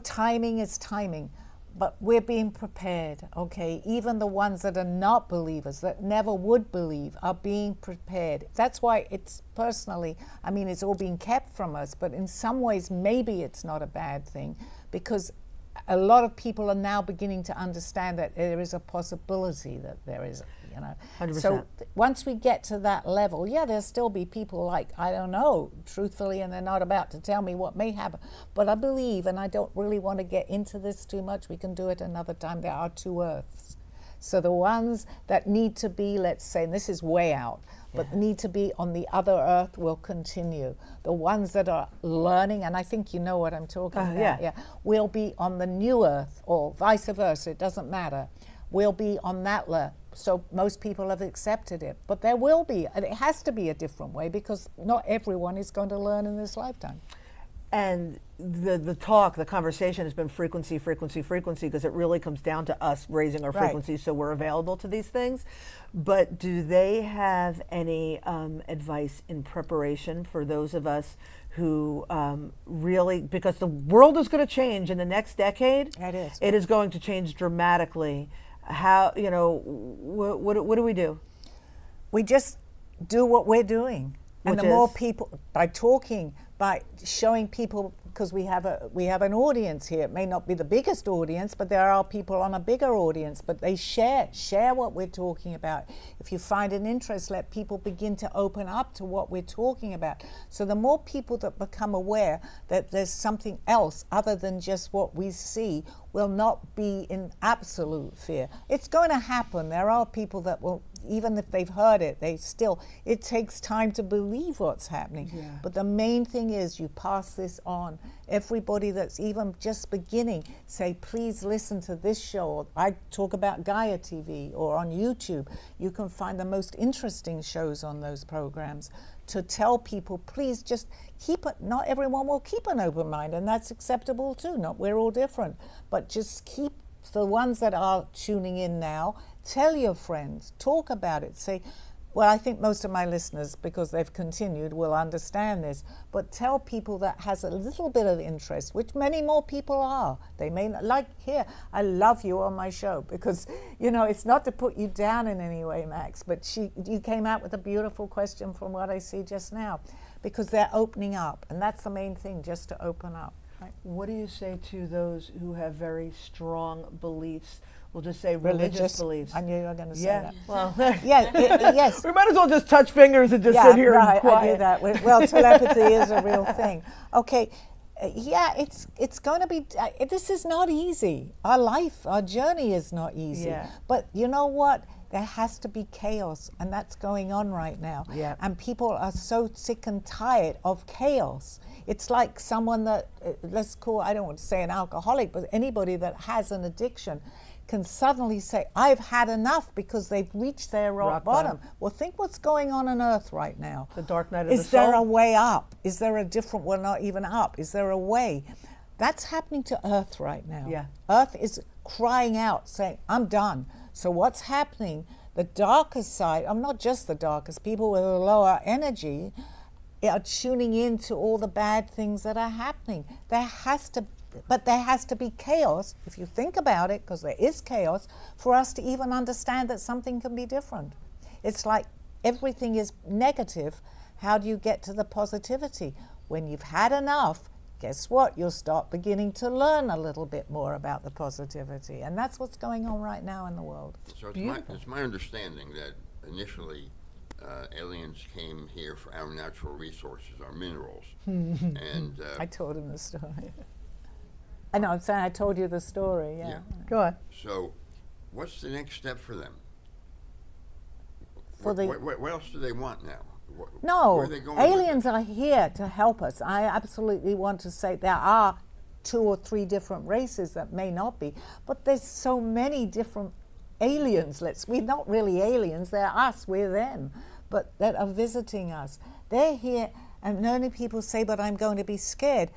S1: timing is timing, but we're being prepared, okay? Even the ones that are not believers, that never would believe, are being prepared. That's why it's personally, it's all being kept from us, but in some ways, maybe it's not a bad thing, because a lot of people are now beginning to understand that there is a possibility that there is,
S4: 100%.
S1: So once we get to that level, there'll still be people like, I don't know, truthfully, and they're not about to tell me what may happen. But I believe, and I don't really want to get into this too much, we can do it another time, there are two earths. So the ones that need to be, let's say, and this is way out, but need to be on the other earth will continue. The ones that are learning, and I think you know what I'm talking about, will be on the new earth, or vice versa, it doesn't matter. We'll be on that earth. So most people have accepted it, but there will be, and it has to be a different way, because not everyone is going to learn in this lifetime.
S4: And the conversation has been frequency, because it really comes down to us raising our frequency so we're available to these things. But do they have any advice in preparation for those of us who really, because the world is going to change in the next decade.
S1: It is.
S4: It is going to change dramatically. How, what do we do?
S1: We just do what we're doing. And
S4: Which
S1: the more
S4: is?
S1: people, by talking, by showing people, because we have an audience here. It may not be the biggest audience, but there are people on a bigger audience, but they share what we're talking about. If you find an interest, let people begin to open up to what we're talking about. So the more people that become aware that there's something else other than just what we see, will not be in absolute fear. It's going to happen. There are people that will, even if they've heard it, it takes time to believe what's happening. Yeah. But the main thing is you pass this on. Everybody that's even just beginning, say, please listen to this show. I talk about Gaia TV, or on YouTube. You can find the most interesting shows on those programs, to tell people, please just keep it. Not everyone will keep an open mind, and that's acceptable too. We're all different, but just keep the ones that are tuning in now. Tell your friends, talk about it. Say, well, I think most of my listeners, because they've continued, will understand this, but tell people that has a little bit of interest, which many more people are. They may not, like here, I love you on my show, because, it's not to put you down in any way, Max, but you came out with a beautiful question from what I see just now, because they're opening up, and that's the main thing, just to open up. Right?
S4: What do you say to those who have very strong beliefs? We'll just say religious beliefs.
S1: I knew you were going to say that.
S4: Well,
S1: yes.
S4: We might as well just touch fingers and just sit here and quiet.
S1: I knew that. Well, telepathy is a real thing. Okay, it's going to be. This is not easy. Our journey is not easy.
S4: Yeah.
S1: But you know what? There has to be chaos, and that's going on right now.
S4: Yeah.
S1: And people are so sick and tired of chaos. It's like someone that, I don't want to say an alcoholic, but anybody that has an addiction can suddenly say, I've had enough, because they've reached their rock bottom. Well, think what's going on Earth right now.
S4: The dark night of the soul.
S1: Is there a way up? Is there a different, well, not even up. Is there a way? That's happening to Earth right now.
S4: Yeah.
S1: Earth is crying out, saying, I'm done. So what's happening, the darkest side, not just the darkest, people with a lower energy are tuning in to all the bad things that are happening. There has to be chaos, if you think about it, because there is chaos, for us to even understand that something can be different. It's like everything is negative. How do you get to the positivity? When you've had enough, guess what? You'll start beginning to learn a little bit more about the positivity. And that's what's going on right now in the world.
S3: So it's my understanding that initially aliens came here for our natural resources, our minerals. And
S1: I told him the story. I know, I'm saying I told you the story, yeah.
S4: Go on.
S3: So what's the next step for them?
S1: For
S3: what else do they want now? Where
S1: No,
S3: are they going
S1: aliens are here to help us. I absolutely want to say there are 2 or 3 different races that may not be, but there's so many different aliens. We're not really aliens, they're us, we're them, but that are visiting us. They're here, and many people say, but I'm going to be scared.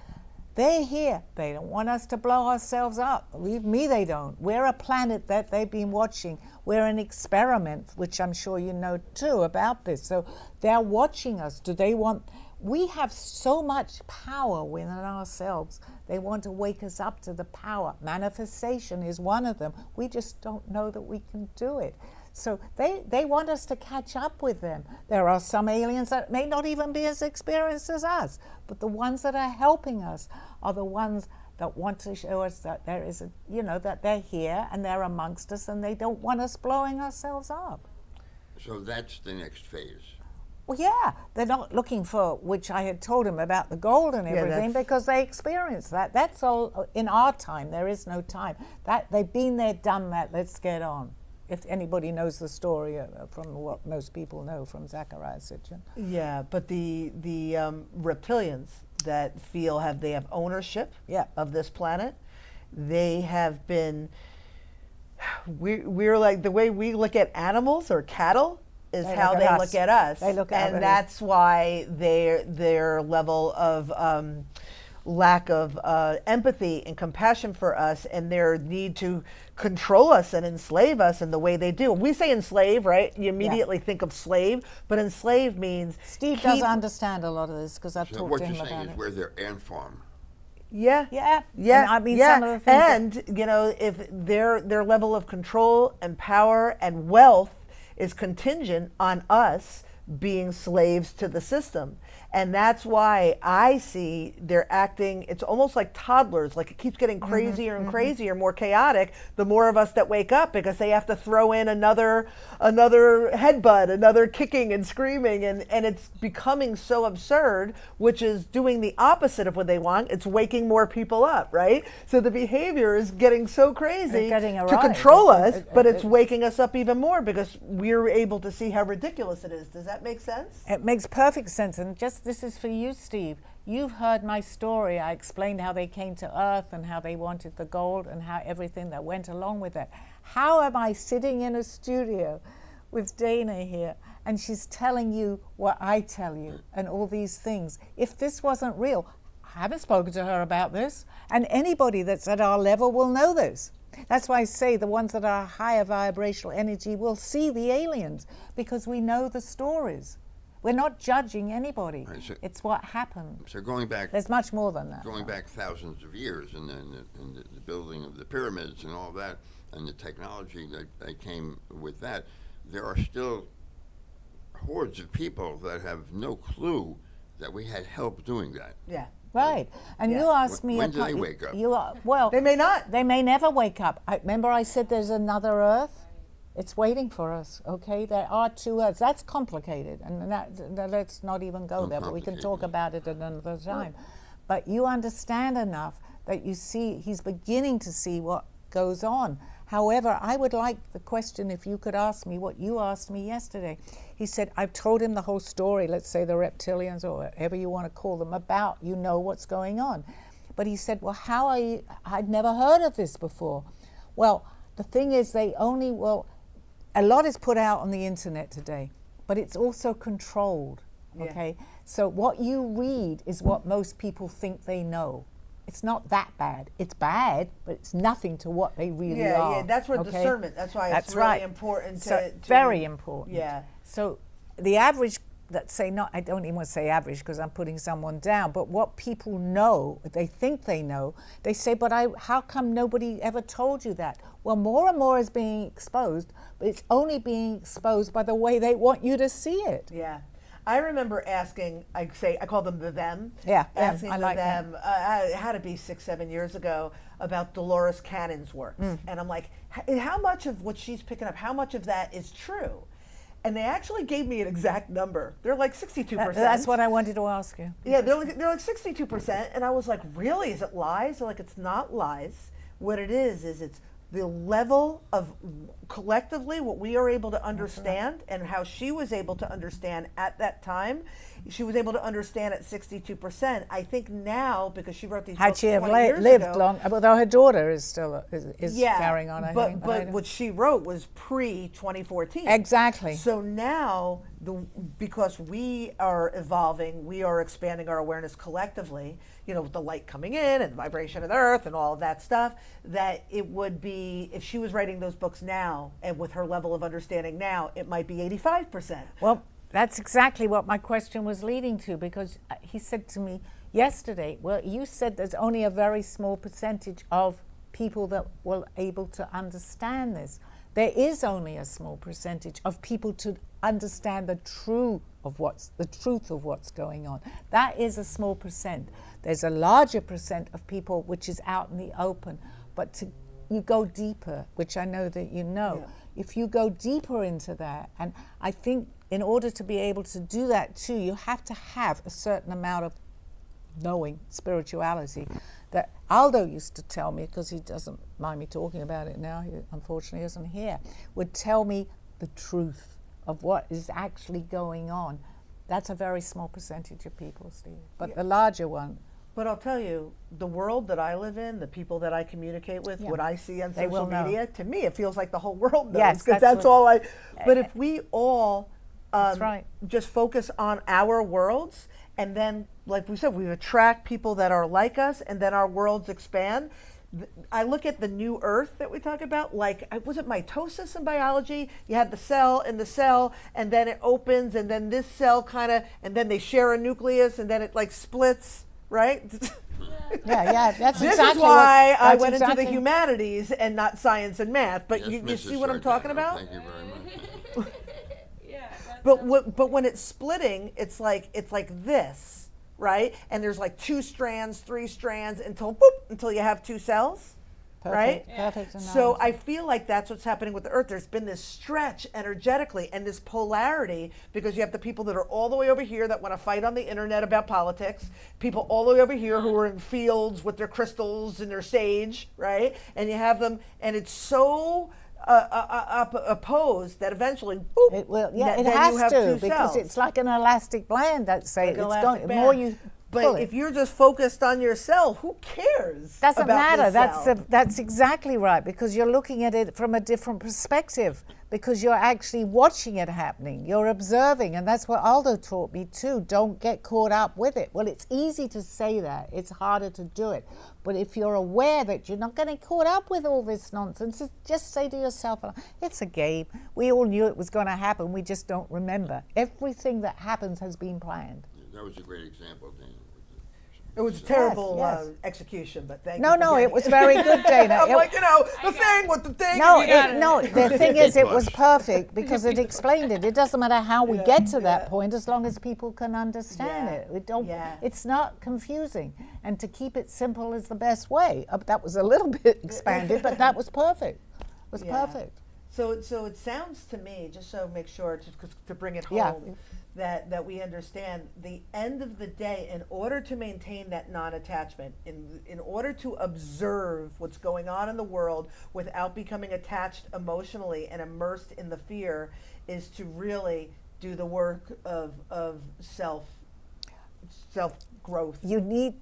S1: They're here. They don't want us to blow ourselves up. Believe me, they don't. We're a planet that they've been watching. We're an experiment, which I'm sure you know too about this. So they're watching us. Do they want... We have so much power within ourselves. They want to wake us up to the power. Manifestation is one of them. We just don't know that we can do it. So they want us to catch up with them. There are some aliens that may not even be as experienced as us, but the ones that are helping us are the ones that want to show us that there is a, that they're here and they're amongst us and they don't want us blowing ourselves up.
S3: So that's the next phase.
S1: Well, yeah, they're not looking for, which I had told them about the gold and everything, because they experienced that. That's all in our time. There is no time. That they've been there, done that. Let's get on. If anybody knows the story from what most people know from Zecharia Sitchin.
S4: Yeah, but the reptilians that they have ownership of this planet, they have been. We're like, the way we look at animals or cattle is how they look at us.
S1: They look at us.
S4: And that's why their level of lack of empathy and compassion for us, and their need to control us and enslave us in the way they do. When we say enslave, right, you immediately think of slave, but enslave means...
S1: Steve does understand a lot of this because I've talked to him about it.
S3: What you're saying is we're their ant farm.
S4: Yeah.
S1: And I mean, some of the things
S4: and if their level of control and power and wealth is contingent on us being slaves to the system. And that's why I see they're acting, it's almost like toddlers, like it keeps getting crazier and crazier, more chaotic, the more of us that wake up, because they have to throw in another headbutt, another kicking and screaming, and it's becoming so absurd, which is doing the opposite of what they want. It's waking more people up, right? So the behavior is getting so crazy to control us, but it's waking us up even more because we're able to see how ridiculous it is. Does that make sense?
S1: It makes perfect sense. And just this is for you, Steve. You've heard my story. I explained how they came to Earth and how they wanted the gold and how everything that went along with it. How am I sitting in a studio with Dana here and she's telling you what I tell you and all these things? If this wasn't real, I haven't spoken to her about this, and anybody that's at our level will know this. That's why I say the ones that are higher vibrational energy will see the aliens, because we know the stories. We're not judging anybody.
S3: Right, so
S1: it's what happened.
S3: So going back...
S1: There's much more than that.
S3: Going back thousands of years, and then the building of the pyramids and all that, and the technology that came with that, there are still hordes of people that have no clue that we had help doing that.
S4: Yeah.
S1: Right. And you asked me...
S3: When do they wake up?
S1: Well,
S4: they may not.
S1: They may never wake up. Remember I said there's another Earth? It's waiting for us, okay? There are 2 Earths. That's complicated, and let's not even go there, but we can talk about it at another time. But you understand enough that you see, he's beginning to see what goes on. However, I would like the question, if you could ask me what you asked me yesterday. He said, I've told him the whole story, let's say the reptilians or whatever you want to call them, about, what's going on. But he said, well, I'd never heard of this before. Well, the thing is, a lot is put out on the internet today, but it's also controlled, okay? Yeah. So what you read is what most people think they know. It's not that bad. It's bad, but it's nothing to what they really are. Yeah,
S4: that's where discernment, that's why it's really important to...
S1: Very important.
S4: Yeah.
S1: So the average, I don't even want to say average because I'm putting someone down, but what people know, they think they know, they say, but how come nobody ever told you that? Well, more and more is being exposed, but it's only being exposed by the way they want you to see it.
S4: Yeah. I remember asking, I call them the them.
S1: Yeah,
S4: asking
S1: I like
S4: them, it had to be 6-7 years ago, about Dolores Cannon's works. And I'm like, how much of what she's picking up, how much of that is true? And they actually gave me an exact number. They're like 62%.
S1: That's what I wanted to ask you.
S4: Yeah, they're like 62%. And I was like, really? Is it lies? They're like, it's not lies. What it is it's the level of collectively, what we are able to understand and how she was able to understand at that time, she was able to understand at 62%. I think now, because she wrote these
S1: Had
S4: books
S1: she have
S4: 20 years
S1: lived
S4: ago,
S1: long, although her daughter is still carrying on, I
S4: but,
S1: think.
S4: But what she wrote was pre-2014.
S1: Exactly.
S4: So now, because we are evolving, we are expanding our awareness collectively, with the light coming in and the vibration of the earth and all of that stuff, that it would be, if she was writing those books now, and with her level of understanding now, it might be 85%.
S1: Well, that's exactly what my question was leading to, because he said to me yesterday, well, you said there's only a very small percentage of people that were able to understand this. There is only a small percentage of people to understand the truth of what's going on. That is a small percent. There's a larger percent of people which is out in the open, but you go deeper, which I know that you know. Yeah. If you go deeper into that, and I think in order to be able to do that too, you have to have a certain amount of knowing, spirituality, that Aldo used to tell me, because he doesn't mind me talking about it now, he unfortunately isn't here, would tell me the truth of what is actually going on. That's a very small percentage of people, Steve, but the larger one.
S4: But I'll tell you, the world that I live in, the people that I communicate with, what I see on social media, to me, it feels like the whole world knows, because that's all I. But if we all just focus on our worlds, and then, like we said, we attract people that are like us, and then our worlds expand. I look at the new earth that we talk about, like, was it mitosis in biology? You have the cell in the cell, and then it opens, and then this cell and then they share a nucleus, and then it like splits, right?
S1: Yeah, that's
S4: this
S1: exactly
S4: is why I went
S1: into
S4: the humanities and not science and math. But
S3: yes,
S4: you see what I'm talking about?
S3: Thank you very much.
S4: But when it's splitting, it's like this. Right? And there's like 2 strands, 3 strands until you have 2 cells.
S1: Perfect.
S4: Right?
S1: Yeah. Perfect.
S4: So I feel like that's what's happening with the earth. There's been this stretch energetically and this polarity, because you have the people that are all the way over here that want to fight on the internet about politics, people all the way over here who are in fields with their crystals and their sage, right? And you have them, and it's so opposed that eventually, boop,
S1: it will. Yeah,
S4: then
S1: it has
S4: you have
S1: to,
S4: 2
S1: because
S4: cells.
S1: it's like an elastic band. That's say
S4: Like an
S1: it's
S4: elastic
S1: going.
S4: band.
S1: The more you
S4: But
S1: pull
S4: if
S1: it,
S4: you're just focused on your cell, who cares?
S1: doesn't
S4: about
S1: matter.
S4: this cell?
S1: That's exactly right, because you're looking at it from a different perspective, because you're actually watching it happening. You're observing, and that's what Aldo taught me too. Don't get caught up with it. Well, it's easy to say that. It's harder to do it. But if you're aware that you're not getting caught up with all this nonsense, just say to yourself, it's a game. We all knew it was going to happen. We just don't remember. Everything that happens has been planned.
S3: That was a great example, Dana.
S4: It was a terrible
S1: yes.
S4: Execution, but thank you.
S1: No, it was very good, Dana.
S4: I'm like, the thing with the thing.
S1: No, the thing is, it was perfect because it explained it. It doesn't matter how we get to that point, as long as people can understand it. It's not confusing, and to keep it simple is the best way. That was a little bit expanded, but that was perfect. It was perfect.
S4: So it sounds to me, just so make sure to bring it home, that we understand the end of the day, in order to maintain that non-attachment, in order to observe what's going on in the world without becoming attached emotionally and immersed in the fear, is to really do the work of self growth.
S1: You need,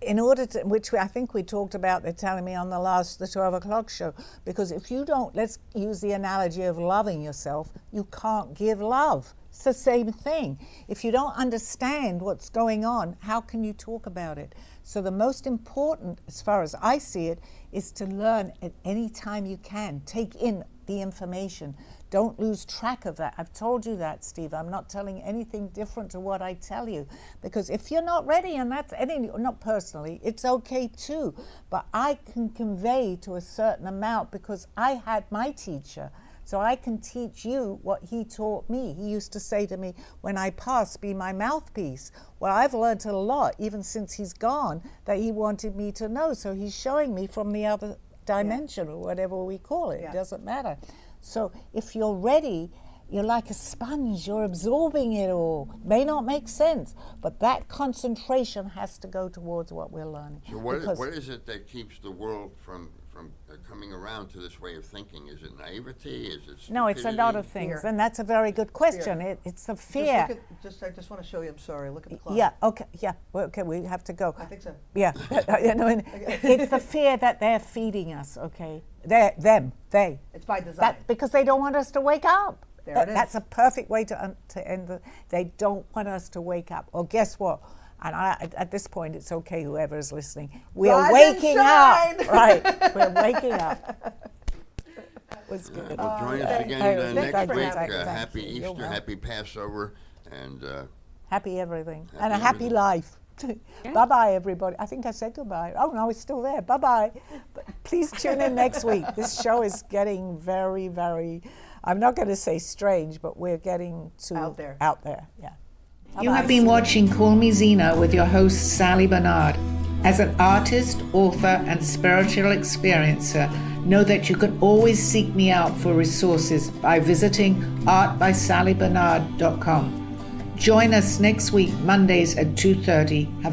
S1: in order to, which I think we talked about, they're telling me on the 12 o'clock show, because if you don't, let's use the analogy of loving yourself, you can't give love. It's the same thing. If you don't understand what's going on, how can you talk about it? So the most important, as far as I see it, is to learn at any time you can. Take in the information. Don't lose track of that. I've told you that, Steve. I'm not telling anything different to what I tell you. Because if you're not ready, and that's not personally, it's okay too. But I can convey to a certain amount because I had my teacher. So I can teach you what he taught me. He used to say to me, when I pass, be my mouthpiece. Well, I've learned a lot, even since he's gone, that he wanted me to know. So he's showing me from the other dimension, or whatever we call it. It doesn't matter. So if you're ready, you're like a sponge. You're absorbing it all. May not make sense, but that concentration has to go towards what we're learning.
S3: So what is it that keeps the world from from coming around to this way of thinking? Is it naivety? Is it
S1: No, it's a lot of
S3: stupidity?
S1: things,
S4: Fear.
S1: and that's a very good question. It's the fear.
S4: I just want to show you. I'm sorry. Look at the clock.
S1: Yeah. Okay. Yeah. Well, okay. We have to go.
S4: I think so.
S1: Yeah. You know, and it's the fear that they're feeding us. Okay. They.
S4: It's by design.
S1: That because they don't want us to wake up.
S4: There it is.
S1: That's a perfect way to end the. They don't want us to wake up. Or guess what? And at this point, it's okay. Whoever is listening, we are
S4: Rise and
S1: waking
S4: shine.
S1: up. Right. We're waking up. Was good.
S3: Well, join us
S4: thank
S3: again
S1: you.
S3: next
S1: Thank you.
S3: week.
S1: Thank you.
S3: Happy
S1: You're
S3: Easter,
S1: welcome.
S3: happy Passover, and
S1: Happy everything.
S3: Happy
S1: And a happy
S3: everything.
S1: life. Bye-bye, everybody. I think I said goodbye. Oh, no, it's still there. Bye-bye. But please tune in next week. This show is getting very, very, I'm not going to say strange, but we're getting to
S4: Out there.
S1: Yeah.
S8: You have been watching Call Me Zena with your host, Sally Bernard. As an artist, author, and spiritual experiencer, know that you can always seek me out for resources by visiting artbysallybernard.com. Join us next week, Mondays at 2:30. Have